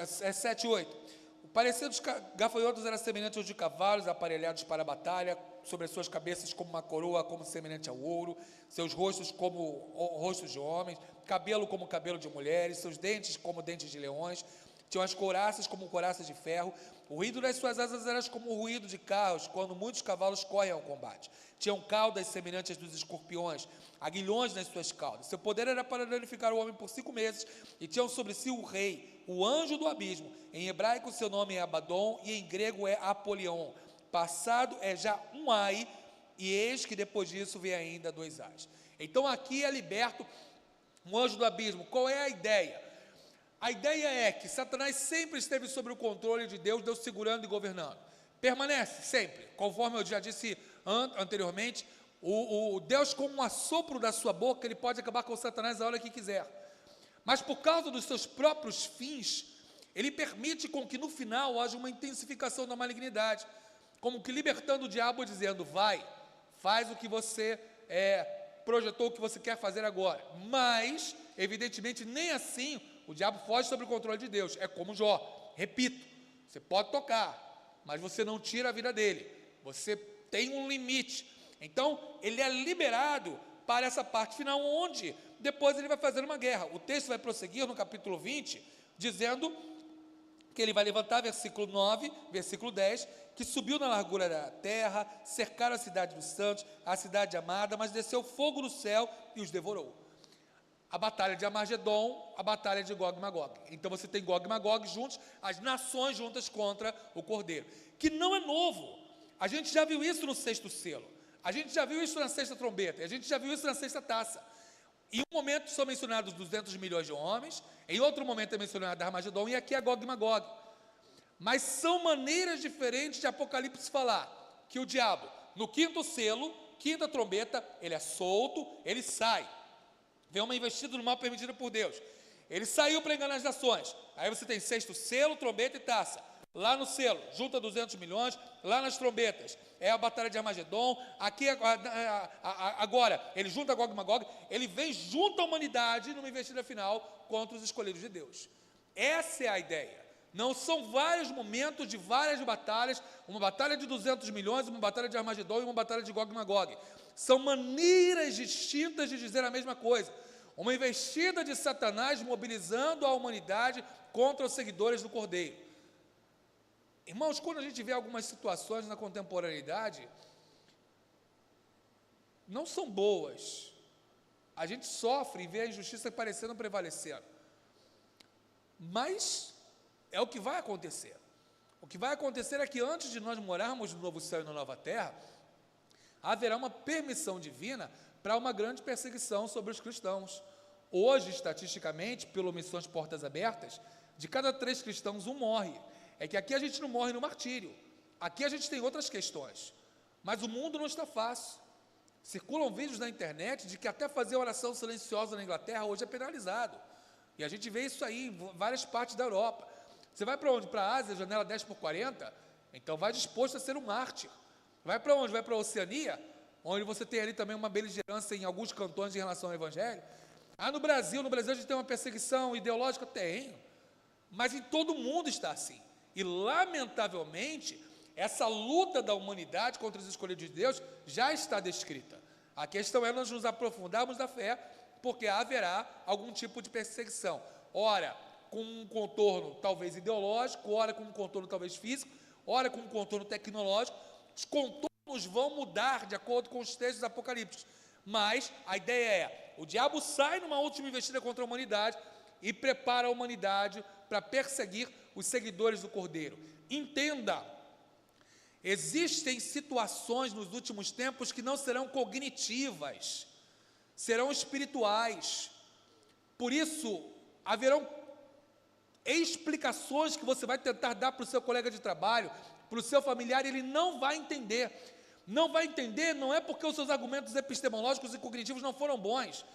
Speaker 1: 7 e 8. O parecer dos gafanhotos era semelhante aos de cavalos aparelhados para a batalha, sobre as suas cabeças como uma coroa, como semelhante ao ouro, seus rostos como rostos de homens, cabelo como cabelo de mulheres, seus dentes como dentes de leões, tinham as couraças como couraças de ferro, o ruído das suas asas era como o ruído de carros, quando muitos cavalos correm ao combate. Tinham caudas semelhantes às dos escorpiões, aguilhões nas suas caudas. Seu poder era para danificar o homem por 5 meses, e tinham sobre si o rei, o anjo do abismo. Em hebraico seu nome é Abaddon, e em grego é Apolion. Passado é já um ai, e eis que depois disso vem ainda 2 ais. Então aqui é liberto um anjo do abismo. Qual é a ideia? A ideia é que Satanás sempre esteve sob o controle de Deus, Deus segurando e governando. Permanece sempre, conforme eu já disse anteriormente, o Deus, com um assopro da sua boca, ele pode acabar com Satanás a hora que quiser. Mas por causa dos seus próprios fins, ele permite com que no final haja uma intensificação da malignidade, como que libertando o diabo, dizendo: vai, faz o que você projetou, o que você quer fazer agora. Mas, evidentemente, nem assim o diabo foge sobre o controle de Deus. É como Jó, repito, você pode tocar, mas você não tira a vida dele, você tem um limite. Então, ele é liberado para essa parte final, onde depois ele vai fazer uma guerra. O texto vai prosseguir no capítulo 20, dizendo que ele vai levantar, versículo 9, versículo 10, que subiu na largura da terra, cercaram a cidade dos santos, a cidade amada, mas desceu fogo do céu e os devorou. A batalha de Armagedon, a batalha de Gog e Magog. Então você tem Gog e Magog juntos, as nações juntas contra o Cordeiro, que não é novo. A gente já viu isso no 6º selo, a gente já viu isso na 6ª trombeta, a gente já viu isso na 6ª taça. Em um momento são mencionados 200 milhões de homens, em outro momento é mencionado Armagedon, e aqui é Gog e Magog. Mas são maneiras diferentes de Apocalipse falar que o diabo, no 5º selo, 5ª trombeta, ele é solto, ele sai. Vem uma investida no mal permitida por Deus. Ele saiu para enganar as nações. Aí você tem 6º selo, trombeta e taça. Lá no selo, junta 200 milhões. Lá nas trombetas, é a batalha de Armagedon. Aqui, agora, ele junta Gog e Magog. Ele vem junto à humanidade numa investida final contra os escolhidos de Deus. Essa é a ideia. Não são vários momentos de várias batalhas, uma batalha de 200 milhões, uma batalha de Armagedon e uma batalha de Gog e Magog. São maneiras distintas de dizer a mesma coisa. Uma investida de Satanás mobilizando a humanidade contra os seguidores do Cordeiro. Irmãos, quando a gente vê algumas situações na contemporaneidade, não são boas. A gente sofre e vê a injustiça parecendo prevalecer. Mas é o que vai acontecer. O que vai acontecer é que antes de nós morarmos no novo céu e na nova terra, haverá uma permissão divina para uma grande perseguição sobre os cristãos. Hoje, estatisticamente, pelo Missões Portas Abertas, de cada 3 cristãos, 1 morre. É que aqui a gente não morre no martírio. Aqui a gente tem outras questões. Mas o mundo não está fácil. Circulam vídeos na internet de que até fazer oração silenciosa na Inglaterra hoje é penalizado. E a gente vê isso aí em várias partes da Europa. Você vai para onde? Para a Ásia, janela 10x40? Então vai disposto a ser um mártir. Vai para onde? Vai para a Oceania, onde você tem ali também uma beligerância em alguns cantões em relação ao Evangelho. No Brasil a gente tem uma perseguição ideológica? Tem. Mas em todo o mundo está assim. E, lamentavelmente, essa luta da humanidade contra os escolhidos de Deus já está descrita. A questão é nós nos aprofundarmos na fé, porque haverá algum tipo de perseguição. Ora, com um contorno talvez ideológico, ora com um contorno talvez físico, ora com um contorno tecnológico. Os contornos vão mudar de acordo com os textos apocalípticos. Mas a ideia é, o diabo sai numa última investida contra a humanidade e prepara a humanidade para perseguir os seguidores do Cordeiro. Entenda, existem situações nos últimos tempos que não serão cognitivas, serão espirituais. Por isso, haverão explicações que você vai tentar dar para o seu colega de trabalho, para o seu familiar, ele não vai entender. Não vai entender, não é porque os seus argumentos epistemológicos e cognitivos não foram bons,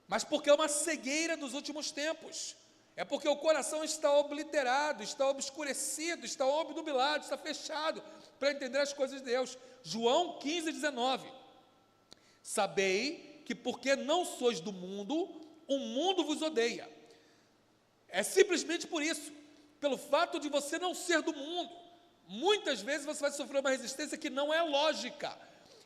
Speaker 1: mas porque é uma cegueira dos últimos tempos. É porque o coração está obliterado, está obscurecido, está obnubilado, está fechado para entender as coisas de Deus. João 15:19. Sabei que porque não sois do mundo, o mundo vos odeia. É simplesmente por isso, pelo fato de você não ser do mundo. Muitas vezes você vai sofrer uma resistência que não é lógica.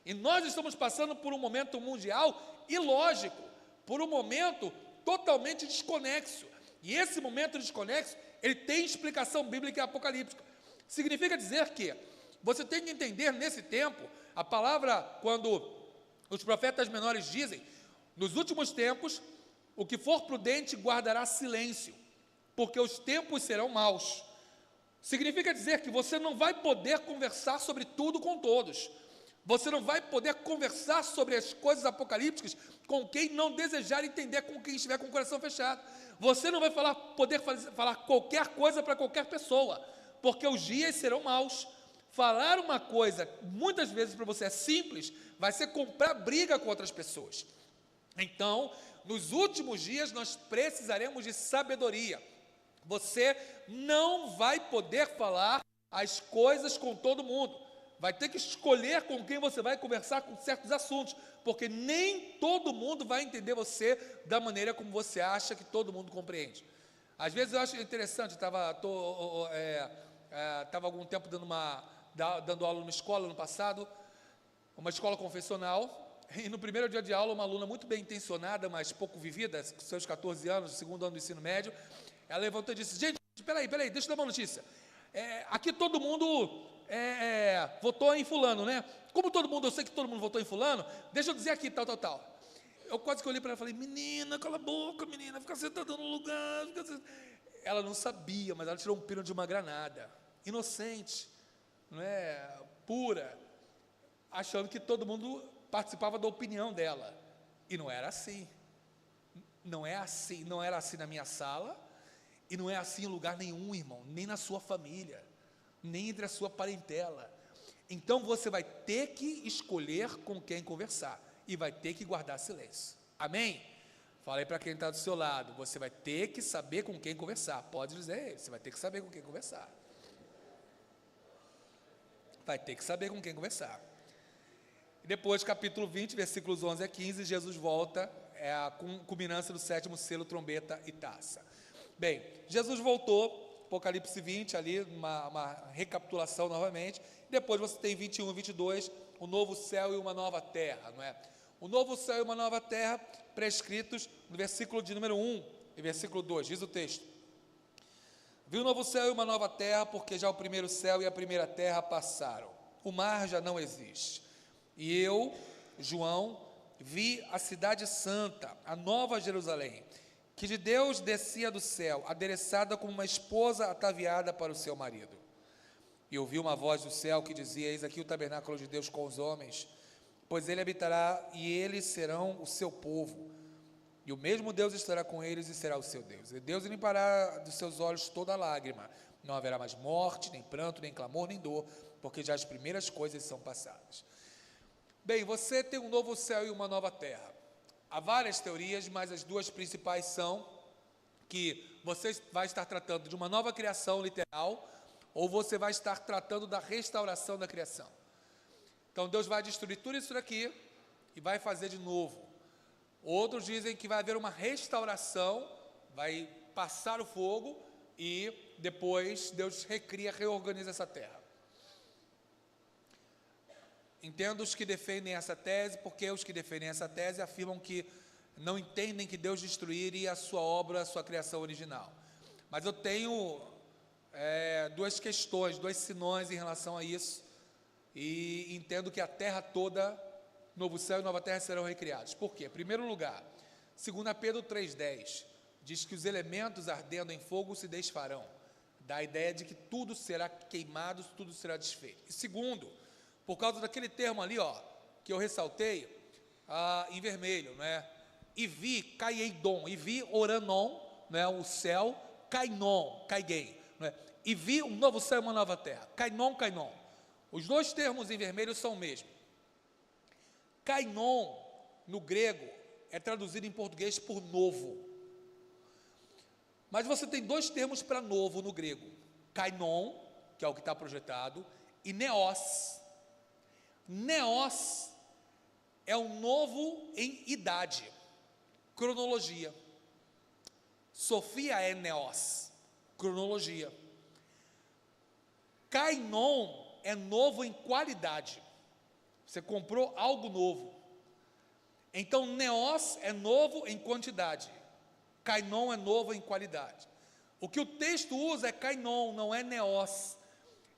Speaker 1: E nós estamos passando por um momento mundial ilógico, por um momento totalmente desconexo. E esse momento desconexo, ele tem explicação bíblica e apocalíptica. Significa dizer que você tem que entender nesse tempo, a palavra, quando os profetas menores dizem, nos últimos tempos, o que for prudente guardará silêncio, porque os tempos serão maus. Significa dizer que você não vai poder conversar sobre tudo com todos. Você não vai poder conversar sobre as coisas apocalípticas com quem não desejar entender, com quem estiver com o coração fechado. Você não vai poder falar qualquer coisa para qualquer pessoa, porque os dias serão maus. Falar uma coisa, muitas vezes para você é simples, vai ser comprar briga com outras pessoas. Então, nos últimos dias nós precisaremos de sabedoria. Você não vai poder falar as coisas com todo mundo. Vai ter que escolher com quem você vai conversar com certos assuntos, porque nem todo mundo vai entender você da maneira como você acha que todo mundo compreende. Às vezes eu acho interessante, estava algum tempo dando aula numa escola no passado, uma escola confessional, e no primeiro dia de aula, uma aluna muito bem intencionada, mas pouco vivida, com seus 14 anos, segundo ano do ensino médio, ela levantou e disse: gente, peraí, deixa eu dar uma notícia. Aqui todo mundo votou em fulano, né? Como todo mundo, eu sei que todo mundo votou em fulano, deixa eu dizer aqui, tal. Eu quase que olhei para ela e falei: menina, cala a boca, menina, fica sentada no lugar. Ela não sabia, mas ela tirou um pino de uma granada, inocente, não é? Pura, achando que todo mundo participava da opinião dela, e não era assim. Não era assim na minha sala, e não é assim em lugar nenhum, irmão, nem na sua família, nem entre a sua parentela. Então você vai ter que escolher com quem conversar, e vai ter que guardar silêncio, amém? Falei para quem está do seu lado, você vai ter que saber com quem conversar, pode dizer, você vai ter que saber com quem conversar, vai ter que saber com quem conversar. E depois, capítulo 20, versículos 11 a 15, Jesus volta, é a culminância do 7º selo, trombeta e taça. Bem, Jesus voltou, Apocalipse 20, ali, uma recapitulação novamente. Depois você tem 21 e 22, o novo céu e uma nova terra, não é? O novo céu e uma nova terra, prescritos no versículo de número 1 e versículo 2, diz o texto: vi um novo céu e uma nova terra, porque já o primeiro céu e a primeira terra passaram, o mar já não existe. E eu, João, vi a cidade santa, a nova Jerusalém, que de Deus descia do céu, adereçada como uma esposa ataviada para o seu marido. E ouvi uma voz do céu que dizia: eis aqui o tabernáculo de Deus com os homens, pois ele habitará e eles serão o seu povo, e o mesmo Deus estará com eles e será o seu Deus. E Deus limpará dos seus olhos toda lágrima, não haverá mais morte, nem pranto, nem clamor, nem dor, porque já as primeiras coisas são passadas. Bem, você tem um novo céu e uma nova terra. Há várias teorias, mas as duas principais são que você vai estar tratando de uma nova criação literal, ou você vai estar tratando da restauração da criação. Então Deus vai destruir tudo isso daqui e vai fazer de novo. Outros dizem que vai haver uma restauração, vai passar o fogo e depois Deus reorganiza essa terra. Entendo os que defendem essa tese, porque os que defendem essa tese afirmam que não entendem que Deus destruiria a sua obra, a sua criação original. Mas eu tenho duas questões, dois sinões em relação a isso, e entendo que a terra toda, novo céu e nova terra, serão recriados. Por quê? Em primeiro lugar, 2 Pedro 3,10, diz que os elementos ardendo em fogo se desfarão. Dá a ideia de que tudo será queimado, tudo será desfeito. E segundo, por causa daquele termo ali, que eu ressaltei, em vermelho, né? E vi, caieidon, e vi oranon, né? O céu, kainon, kaigei, né? E vi um novo céu e uma nova terra, kainon. Os dois termos em vermelho são o mesmo. Kainon, no grego, é traduzido em português por novo. Mas você tem dois termos para novo no grego: kainon, que é o que está projetado, e neos. Neos é um novo em idade, cronologia. Sofia é neos, cronologia. Kainon é novo em qualidade. Você comprou algo novo. Então neos é novo em quantidade, kainon é novo em qualidade. O que o texto usa é kainon, não é neos.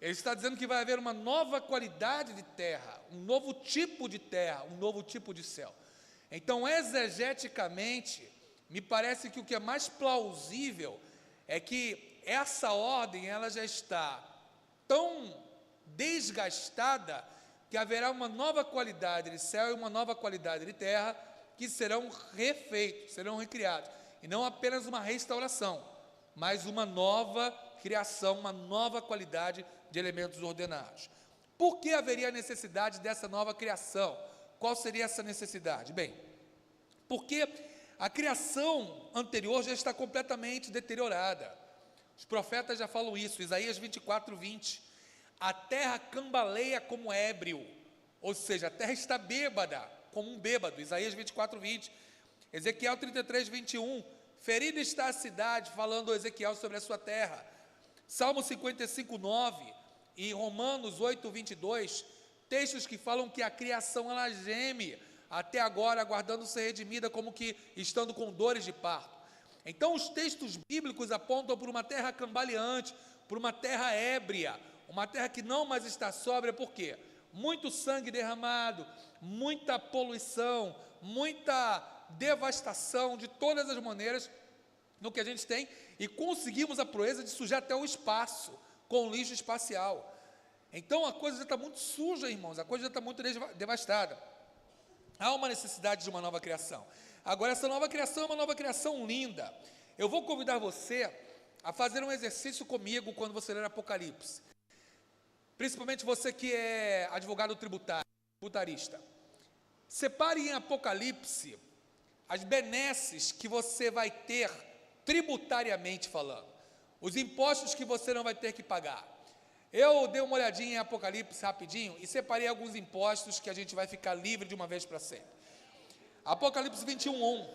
Speaker 1: Ele está dizendo que vai haver uma nova qualidade de terra, um novo tipo de terra, um novo tipo de céu. Então, exegeticamente, me parece que o que é mais plausível é que essa ordem ela já está tão desgastada que haverá uma nova qualidade de céu e uma nova qualidade de terra que serão refeitos, serão recriados, e não apenas uma restauração, mas uma nova criação, uma nova qualidade de elementos ordenados. Por que haveria a necessidade dessa nova criação? Qual seria essa necessidade? Bem, porque a criação anterior já está completamente deteriorada. Os profetas já falam isso, Isaías 24:20. A terra cambaleia como ébrio, ou seja, a terra está bêbada, como um bêbado, Isaías 24:20. Ezequiel 33:21. Ferida está a cidade, falando Ezequiel sobre a sua terra. Salmo 55:9 e Romanos 8:22, textos que falam que a criação ela geme até agora, aguardando ser redimida, como que estando com dores de parto. Então os textos bíblicos apontam por uma terra cambaleante, por uma terra ébria, uma terra que não mais está sóbria. Por quê? Muito sangue derramado, muita poluição, muita devastação de todas as maneiras no que a gente tem, e conseguimos a proeza de sujar até o espaço com lixo espacial. Então a coisa já está muito suja, irmãos, a coisa já está muito devastada. Há uma necessidade de uma nova criação. Agora, essa nova criação é uma nova criação linda. Eu vou convidar você a fazer um exercício comigo quando você ler Apocalipse. Principalmente você que é advogado tributarista. Separe em Apocalipse as benesses que você vai ter tributariamente falando. Os impostos que você não vai ter que pagar. Eu dei uma olhadinha em Apocalipse rapidinho e separei alguns impostos que a gente vai ficar livre de uma vez para sempre. Apocalipse 21:1.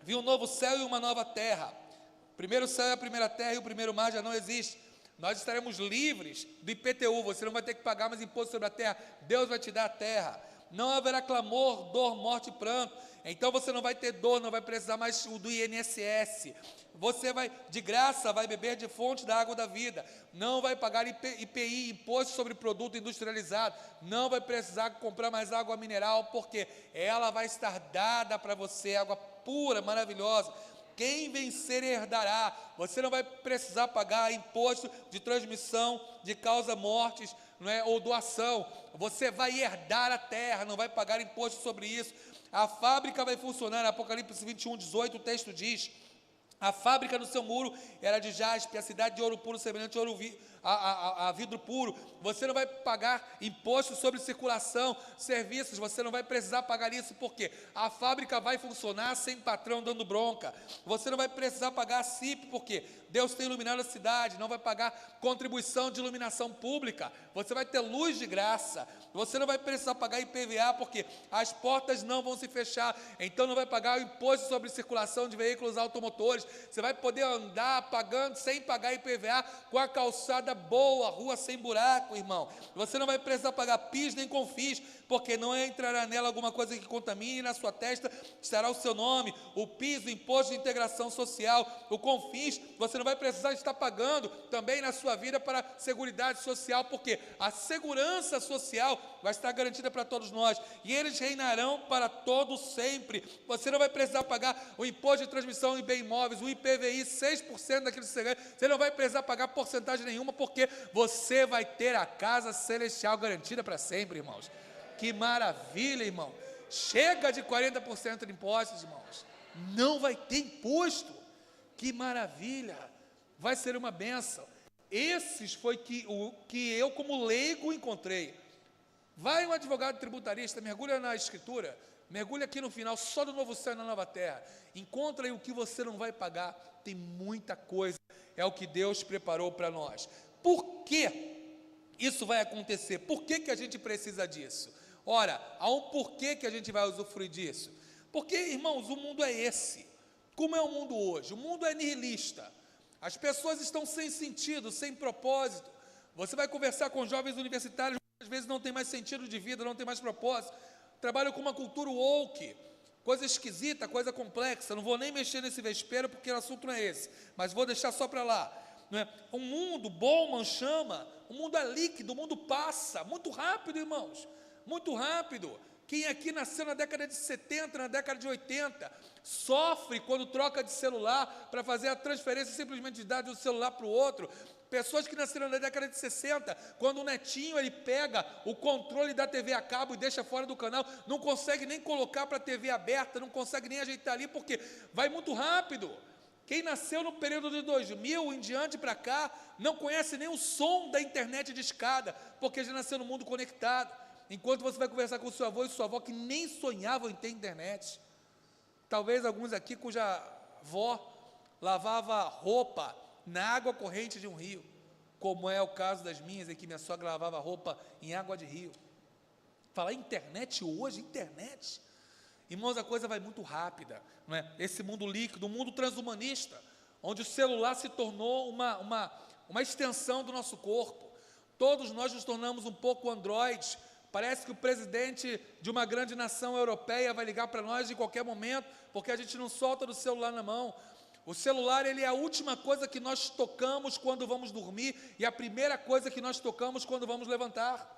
Speaker 1: Vi um novo céu e uma nova terra. O primeiro céu e a primeira terra e o primeiro mar já não existe. Nós estaremos livres do IPTU, você não vai ter que pagar mais imposto sobre a terra, Deus vai te dar a terra. Não haverá clamor, dor, morte e pranto. Então você não vai ter dor, não vai precisar mais do INSS. Você vai, de graça, vai beber de fonte da água da vida. Não vai pagar IPI, imposto sobre produto industrializado. Não vai precisar comprar mais água mineral, porque ela vai estar dada para você, água pura, maravilhosa. Quem vencer herdará. Você não vai precisar pagar imposto de transmissão, de causa mortes, não é, ou doação. Você vai herdar a terra, não vai pagar imposto sobre isso. A fábrica vai funcionar. Apocalipse 21:18, o texto diz: a fábrica no seu muro era de jaspe, a cidade de ouro puro, semelhante a ouro a vidro puro. Você não vai pagar imposto sobre circulação, serviços, você não vai precisar pagar isso, porque a fábrica vai funcionar sem patrão dando bronca. Você não vai precisar pagar a CIP, porque Deus tem iluminado a cidade. Não vai pagar contribuição de iluminação pública, você vai ter luz de graça. Você não vai precisar pagar IPVA, porque as portas não vão se fechar. Então não vai pagar o imposto sobre circulação de veículos automotores. Você vai poder andar pagando, sem pagar IPVA, com a calçada boa, rua sem buraco, irmão. Você não vai precisar pagar PIS nem CONFIS, porque não entrará nela alguma coisa que contamine, e na sua testa estará o seu nome. O PIS, o Imposto de Integração Social, o CONFIS, você não vai precisar estar pagando também na sua vida para a Seguridade Social, porque a segurança social vai estar garantida para todos nós, e eles reinarão para todos sempre. Você não vai precisar pagar o imposto de transmissão em bem imóveis, o IPVI, 6% daquilo que você ganha. Você não vai precisar pagar porcentagem nenhuma, porque você vai ter a casa celestial garantida para sempre, irmãos. Que maravilha, irmão. Chega de 40% de impostos, irmãos. Não vai ter imposto. Que maravilha. Vai ser uma bênção. Esses foi o que eu, como leigo, encontrei. Vai um advogado tributarista, mergulha na Escritura, mergulha aqui no final, só do novo céu e na nova terra. Encontra aí o que você não vai pagar. Tem muita coisa. É o que Deus preparou para nós. Por que isso vai acontecer? Por que a gente precisa disso? Ora, há um porquê que a gente vai usufruir disso. Porque, irmãos, o mundo é esse. Como é o mundo hoje? O mundo é nihilista. As pessoas estão sem sentido, sem propósito. Você vai conversar com jovens universitários, às vezes não tem mais sentido de vida, não tem mais propósito. Trabalham com uma cultura woke, coisa esquisita, coisa complexa. Não vou nem mexer nesse vespeiro, porque o assunto não é esse, mas vou deixar só para lá. Não é? O mundo, Bowman chama, o mundo é líquido, o mundo passa, muito rápido, irmãos, muito rápido. Quem aqui nasceu na década de 70, na década de 80, sofre quando troca de celular para fazer a transferência simplesmente de dados de um celular para o outro. Pessoas que nasceram na década de 60, quando o netinho ele pega o controle da TV a cabo e deixa fora do canal, não consegue nem colocar para a TV aberta, não consegue nem ajeitar ali, porque vai muito rápido. Quem nasceu no período de 2000 em diante para cá, não conhece nem o som da internet de escada, porque já nasceu no mundo conectado. Enquanto você vai conversar com o seu avô e sua avó que nem sonhavam em ter internet. Talvez alguns aqui cuja avó lavava roupa na água corrente de um rio, como é o caso das minhas, em que minha sogra lavava roupa em água de rio. Falar internet hoje, internet. Irmãos, a coisa vai muito rápida, não é? Esse mundo líquido, um mundo transhumanista, onde o celular se tornou uma extensão do nosso corpo. Todos nós nos tornamos um pouco androides. Parece que o presidente de uma grande nação europeia vai ligar para nós em qualquer momento, porque a gente não solta do celular na mão. O celular, ele é a última coisa que nós tocamos quando vamos dormir e a primeira coisa que nós tocamos quando vamos levantar.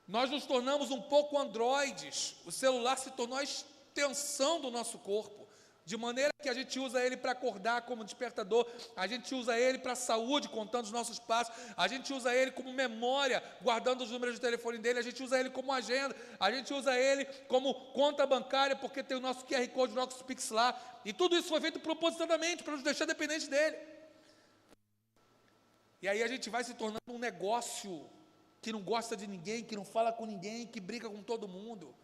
Speaker 1: Nós nos tornamos um pouco androides. O celular se tornou a extensão do nosso corpo, de maneira que a gente usa ele para acordar como despertador, a gente usa ele para a saúde, contando os nossos passos, a gente usa ele como memória, guardando os números de telefone dele, a gente usa ele como agenda, a gente usa ele como conta bancária, porque tem o nosso QR Code, o nosso Pix lá, e tudo isso foi feito propositadamente, para nos deixar dependentes dele. E aí a gente vai se tornando um negócio que não gosta de ninguém, que não fala com ninguém, que briga com todo mundo,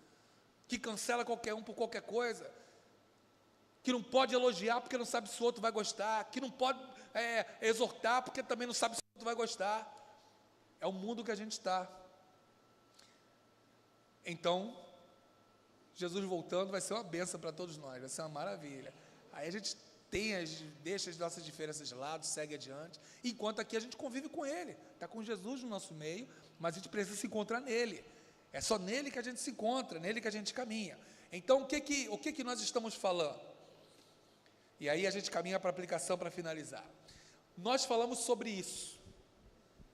Speaker 1: que cancela qualquer um por qualquer coisa, que não pode elogiar porque não sabe se o outro vai gostar, que não pode exortar porque também não sabe se o outro vai gostar. É o mundo que a gente está. Então, Jesus voltando vai ser uma bênção para todos nós, vai ser uma maravilha. Aí a gente deixa as nossas diferenças de lado, segue adiante, enquanto aqui a gente convive com Ele, está com Jesus no nosso meio, mas a gente precisa se encontrar nele. É só nele que a gente se encontra, nele que a gente caminha. Então, o que nós estamos falando? E aí a gente caminha para a aplicação para finalizar. Nós falamos sobre isso.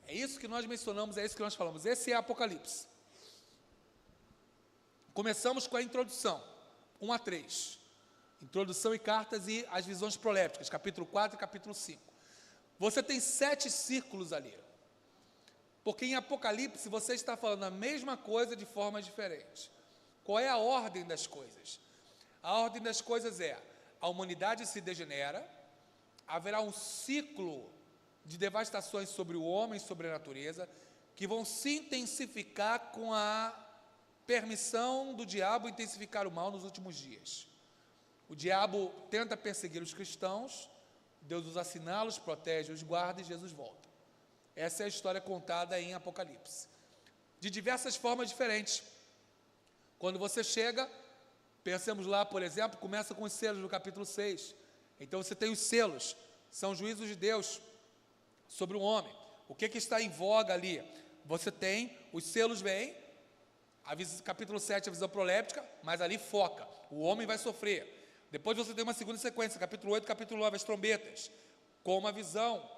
Speaker 1: É isso que nós mencionamos, é isso que nós falamos. Esse é Apocalipse. Começamos com a introdução, 1 a 3. Introdução e cartas e as visões prolépticas, capítulo 4 e capítulo 5. Você tem 7 círculos ali. Porque em Apocalipse você está falando a mesma coisa de formas diferentes. Qual é a ordem das coisas? A ordem das coisas é: a humanidade se degenera, haverá um ciclo de devastações sobre o homem, sobre a natureza, que vão se intensificar com a permissão do diabo intensificar o mal nos últimos dias. O diabo tenta perseguir os cristãos, Deus os assinala, os protege, os guarda e Jesus volta. Essa é a história contada em Apocalipse, de diversas formas diferentes. Quando você chega, pensemos lá, por exemplo, começa com os selos do capítulo 6. Então você tem os selos, são juízos de Deus sobre o homem. O que está em voga ali? Você tem, os selos vêm, capítulo 7 a visão proléptica, mas ali foca, o homem vai sofrer. Depois você tem uma segunda sequência, capítulo 8, capítulo 9, as trombetas, com uma visão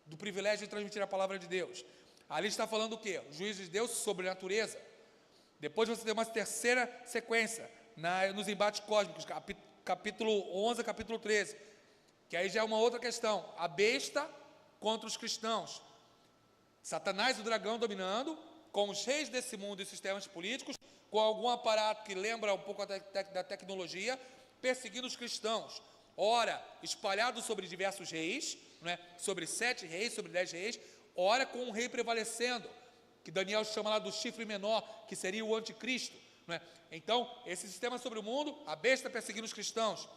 Speaker 1: do privilégio de transmitir a palavra de Deus. Ali está falando o quê? O juízo de Deus sobre a natureza. Depois você tem uma terceira sequência, nos embates cósmicos, capítulo 11, capítulo 13, que aí já é uma outra questão, a besta contra os cristãos, Satanás, o dragão, dominando, com os reis desse mundo e sistemas políticos, com algum aparato que lembra um pouco da tecnologia, perseguindo os cristãos, ora espalhado sobre diversos reis, não é? Sobre 7 reis, sobre 10 reis, ora com um rei prevalecendo, que Daniel chama lá do chifre menor, que seria o anticristo, não é? Então, esse sistema sobre o mundo, a besta perseguindo os cristãos.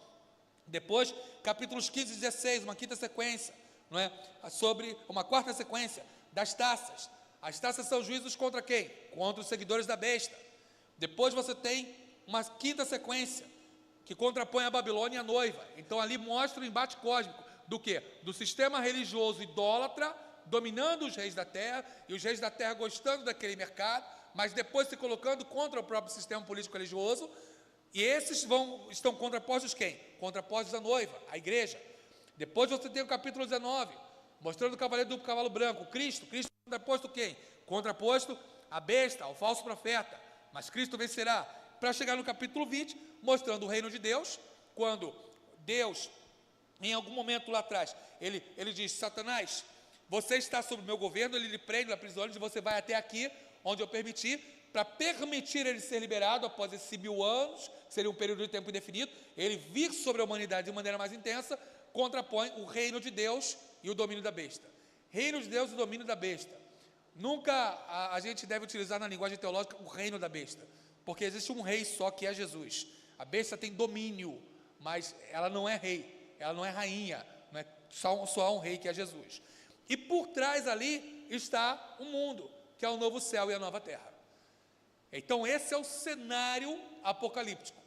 Speaker 1: Depois, capítulos 15 e 16, uma quinta sequência, não é? Sobre uma quarta sequência das taças. As taças são juízos contra quem? Contra os seguidores da besta. Depois você tem uma quinta sequência, que contrapõe a Babilônia e a noiva. Então ali mostra o embate cósmico do quê? Do sistema religioso idólatra, dominando os reis da terra, e os reis da terra gostando daquele mercado, mas depois se colocando contra o próprio sistema político religioso, e esses estão contrapostos quem? Contrapostos à noiva, à igreja. Depois você tem o capítulo 19, mostrando o cavaleiro do cavalo branco, Cristo contraposto quem? Contraposto à besta, ao falso profeta. mas Cristo vencerá, para chegar no capítulo 20, mostrando o reino de Deus, quando Deus, em algum momento lá atrás, ele diz: Satanás, você está sob o meu governo, ele lhe prende, lhe aprisiona, e você vai até aqui, onde eu permiti, para permitir ele ser liberado após esses 1000 anos, que seria um período de tempo indefinido, ele vir sobre a humanidade de maneira mais intensa, contrapõe o reino de Deus e o domínio da besta. Reino de Deus e o domínio da besta. Nunca a gente deve utilizar na linguagem teológica o reino da besta, porque existe um rei só, que é Jesus. A besta tem domínio, mas ela não é rei, ela não é rainha, não é só há um rei, que é Jesus. E por trás ali está o mundo, que é o novo céu e a nova terra. Então esse é o cenário apocalíptico,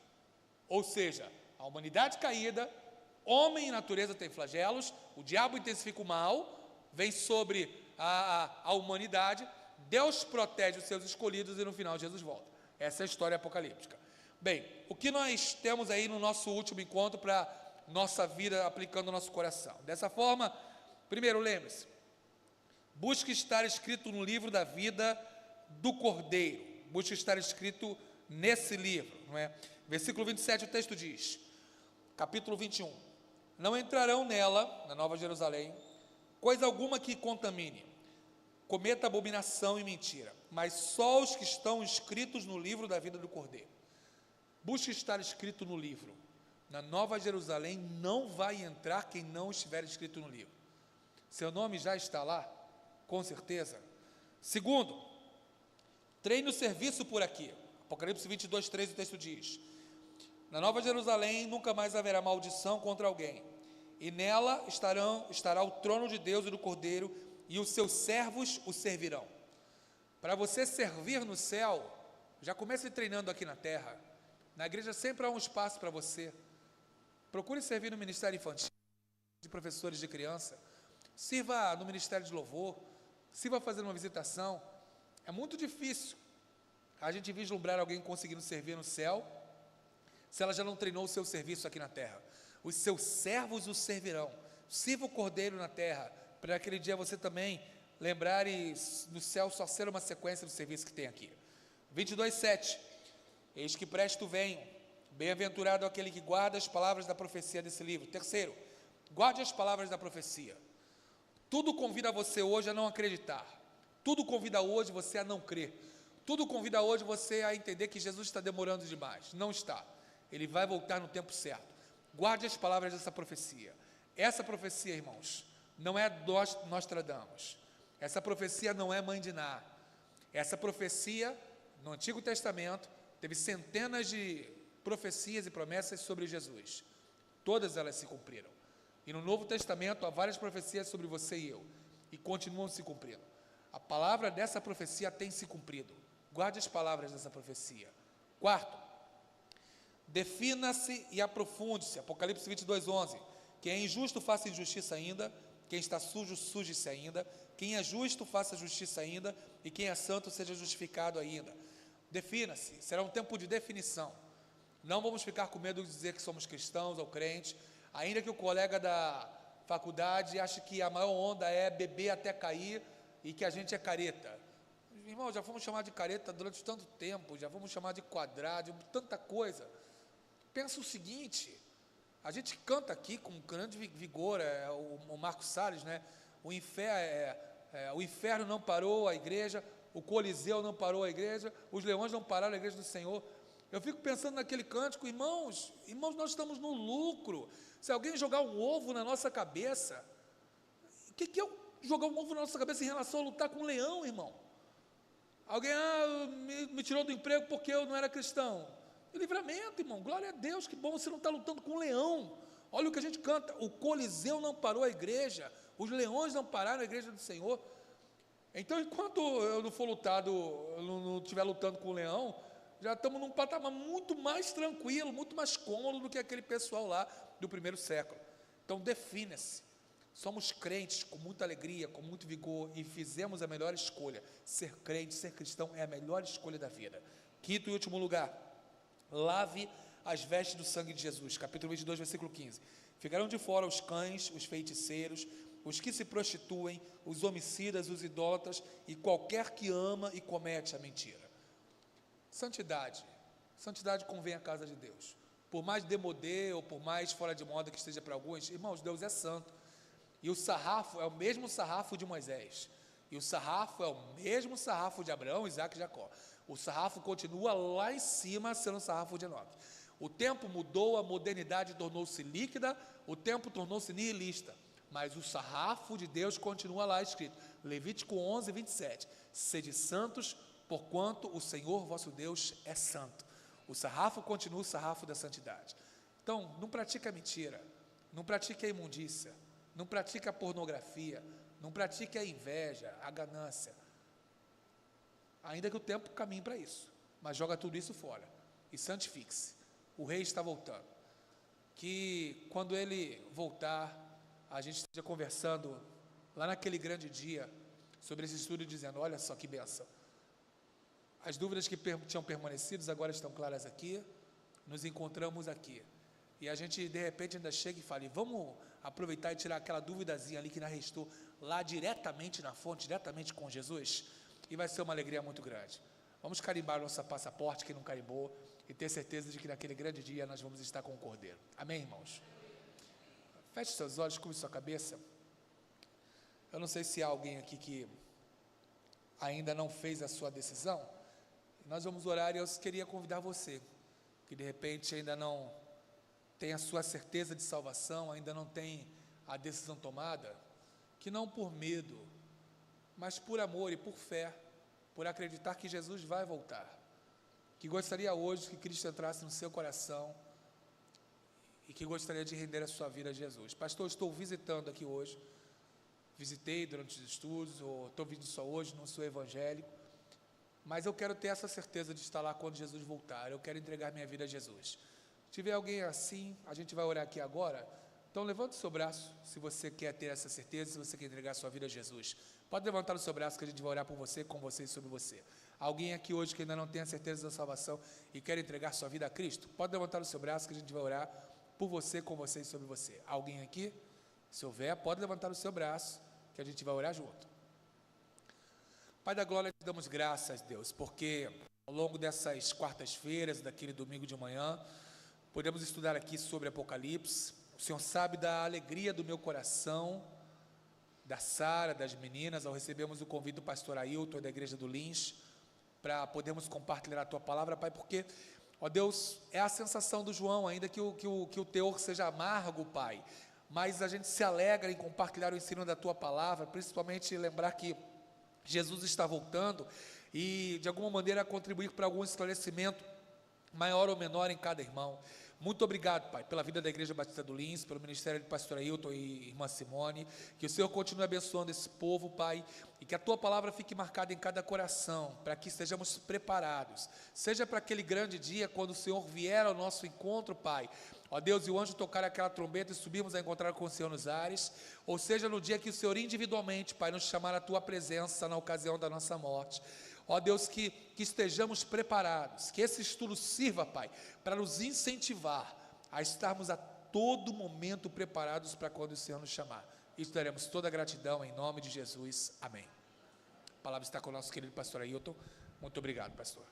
Speaker 1: ou seja, a humanidade caída, homem e natureza têm flagelos, o diabo intensifica o mal, vem sobre a humanidade, Deus protege os seus escolhidos e no final Jesus volta. Essa é a história apocalíptica. Bem, o que nós temos aí no nosso último encontro para nossa vida, aplicando o nosso coração? Dessa forma, primeiro, lembre-se, busque estar escrito no livro da vida do Cordeiro, busque estar escrito nesse livro, não é? Versículo 27, o texto diz, capítulo 21, não entrarão nela, na Nova Jerusalém, coisa alguma que contamine, cometa abominação e mentira, mas só os que estão escritos no livro da vida do Cordeiro. Busque estar escrito no livro. Na Nova Jerusalém não vai entrar quem não estiver escrito no livro. Seu nome já está lá, com certeza. Segundo, treine o serviço por aqui. Apocalipse 22, 3, o texto diz, na Nova Jerusalém nunca mais haverá maldição contra alguém, e nela estará o trono de Deus e do Cordeiro, e os seus servos o servirão. Para você servir no céu, já comece treinando aqui na terra. Na igreja sempre há um espaço para você. Procure servir no ministério infantil, de professores de criança, sirva no ministério de louvor, sirva fazendo uma visitação. É muito difícil a gente vislumbrar alguém conseguindo servir no céu, se ela já não treinou o seu serviço aqui na terra. Os seus servos o servirão. Sirva o Cordeiro na terra, para aquele dia você também lembrar e no céu só ser uma sequência do serviço que tem aqui. 22, 7, eis que presto venho, bem-aventurado aquele que guarda as palavras da profecia desse livro. Terceiro, guarde as palavras da profecia. Tudo convida você hoje a não acreditar, tudo convida hoje você a não crer, tudo convida hoje você a entender que Jesus está demorando demais. Não está, ele vai voltar no tempo certo. Guarde as palavras dessa profecia. Essa profecia, irmãos, não é Nostradamus, essa profecia não é Mãe de Ná. Essa profecia, no Antigo Testamento, teve centenas de profecias e promessas sobre Jesus, todas elas se cumpriram, e no Novo Testamento há várias profecias sobre você e eu, e continuam se cumprindo. A palavra dessa profecia tem se cumprido. Guarde as palavras dessa profecia. Quarto, defina-se e aprofunde-se. Apocalipse 22, 11, quem é injusto faça injustiça ainda, quem está sujo, suje-se ainda, quem é justo faça justiça ainda, e quem é santo seja justificado ainda. Defina-se, será um tempo de definição. Não vamos ficar com medo de dizer que somos cristãos ou crentes, ainda que o colega da faculdade ache que a maior onda é beber até cair e que a gente é careta. Irmão, já fomos chamar de careta durante tanto tempo, já vamos chamar de quadrado, tanta coisa. Pensa o seguinte, a gente canta aqui com grande vigor, o Marcos Salles, né? O inferno não parou a igreja, o Coliseu não parou a igreja, os leões não pararam a igreja do Senhor. Eu fico pensando naquele cântico, irmãos, nós estamos no lucro. Se alguém jogar um ovo na nossa cabeça, o que é jogar um ovo na nossa cabeça em relação a lutar com um leão, irmão? Alguém me tirou do emprego porque eu não era cristão. E livramento, irmão, glória a Deus, que bom, você não está lutando com um leão. Olha o que a gente canta, o Coliseu não parou a igreja, os leões não pararam a igreja do Senhor. Então, enquanto eu não for lutado, eu não estiver lutando com o leão, já estamos num patamar muito mais tranquilo, muito mais cômodo do que aquele pessoal lá do primeiro século. Então, defina-se. Somos crentes com muita alegria, com muito vigor, e fizemos a melhor escolha. Ser crente, ser cristão é a melhor escolha da vida. Quinto e último lugar, lave as vestes do sangue de Jesus. Capítulo 22, versículo 15. Ficarão de fora os cães, os feiticeiros, os que se prostituem, os homicidas, os idólatras e qualquer que ama e comete a mentira. Santidade. Santidade convém à casa de Deus. Por mais demodê ou por mais fora de moda que esteja para alguns, irmãos, Deus é santo. E o sarrafo é o mesmo sarrafo de Moisés. E o sarrafo é o mesmo sarrafo de Abraão, Isaac e Jacó. O sarrafo continua lá em cima sendo o sarrafo de Enoque. O tempo mudou, a modernidade tornou-se líquida, o tempo tornou-se nihilista. Mas o sarrafo de Deus continua lá escrito. Levítico 11, 27. Sede santos, porquanto o Senhor vosso Deus é santo. O sarrafo continua o sarrafo da santidade. Então, não pratique a mentira, não pratique a imundícia, não pratique a pornografia, não pratique a inveja, a ganância. Ainda que o tempo caminhe para isso, mas joga tudo isso fora e santifique-se. O rei está voltando. Que quando ele voltar, a gente esteja conversando lá naquele grande dia sobre esse estudo, dizendo: olha só que bênção. As dúvidas que tinham permanecido agora estão claras aqui, nos encontramos aqui. E a gente, de repente, ainda chega e fala: vamos aproveitar e tirar aquela duvidazinha ali que ainda restou lá diretamente na fonte, diretamente com Jesus, e vai ser uma alegria muito grande. Vamos carimbar o nosso passaporte, quem não carimbou, e ter certeza de que naquele grande dia nós vamos estar com o Cordeiro. Amém, irmãos? Feche seus olhos, curve sua cabeça. Eu não sei se há alguém aqui que ainda não fez a sua decisão. Nós vamos orar e eu queria convidar você, que de repente ainda não tem a sua certeza de salvação, ainda não tem a decisão tomada, que não por medo, mas por amor e por fé, por acreditar que Jesus vai voltar, que gostaria hoje que Cristo entrasse no seu coração e que gostaria de render a sua vida a Jesus. Pastor, estou visitando aqui hoje, visitei durante os estudos, ou estou vindo só hoje, não sou evangélico, mas eu quero ter essa certeza de estar lá quando Jesus voltar, eu quero entregar minha vida a Jesus. Se tiver alguém assim, a gente vai orar aqui agora. Então levante o seu braço, se você quer ter essa certeza, se você quer entregar a sua vida a Jesus. Pode levantar o seu braço que a gente vai orar por você, com você e sobre você. Alguém aqui hoje que ainda não tem a certeza da salvação e quer entregar sua vida a Cristo, pode levantar o seu braço que a gente vai orar por você, com você e sobre você. Alguém aqui? Se houver, pode levantar o seu braço que a gente vai orar junto. Pai da glória, te damos graças, Deus, porque ao longo dessas quartas-feiras, daquele domingo de manhã, podemos estudar aqui sobre Apocalipse. O Senhor sabe da alegria do meu coração, da Sara, das meninas, ao recebermos o convite do pastor Ailton, da igreja do Lins, para podermos compartilhar a Tua palavra, Pai, porque, ó Deus, é a sensação do João, ainda que o teor seja amargo, Pai, mas a gente se alegra em compartilhar o ensino da Tua palavra, principalmente lembrar que Jesus está voltando e de alguma maneira contribuir para algum esclarecimento maior ou menor em cada irmão. Muito obrigado, Pai, pela vida da Igreja Batista do Lins, pelo ministério do pastor Ailton e irmã Simone, que o Senhor continue abençoando esse povo, Pai, e que a Tua palavra fique marcada em cada coração, para que estejamos preparados, seja para aquele grande dia, quando o Senhor vier ao nosso encontro, Pai, ó Deus, e o anjo tocar aquela trombeta e subirmos a encontrar com o Senhor nos ares, ou seja, no dia que o Senhor individualmente, Pai, nos chamar à Tua presença na ocasião da nossa morte. Ó Deus, que estejamos preparados, que esse estudo sirva, Pai, para nos incentivar a estarmos a todo momento preparados para quando o Senhor nos chamar. Isso daremos toda a gratidão em nome de Jesus, amém. A palavra está com o nosso querido pastor Ailton. Muito obrigado, pastor.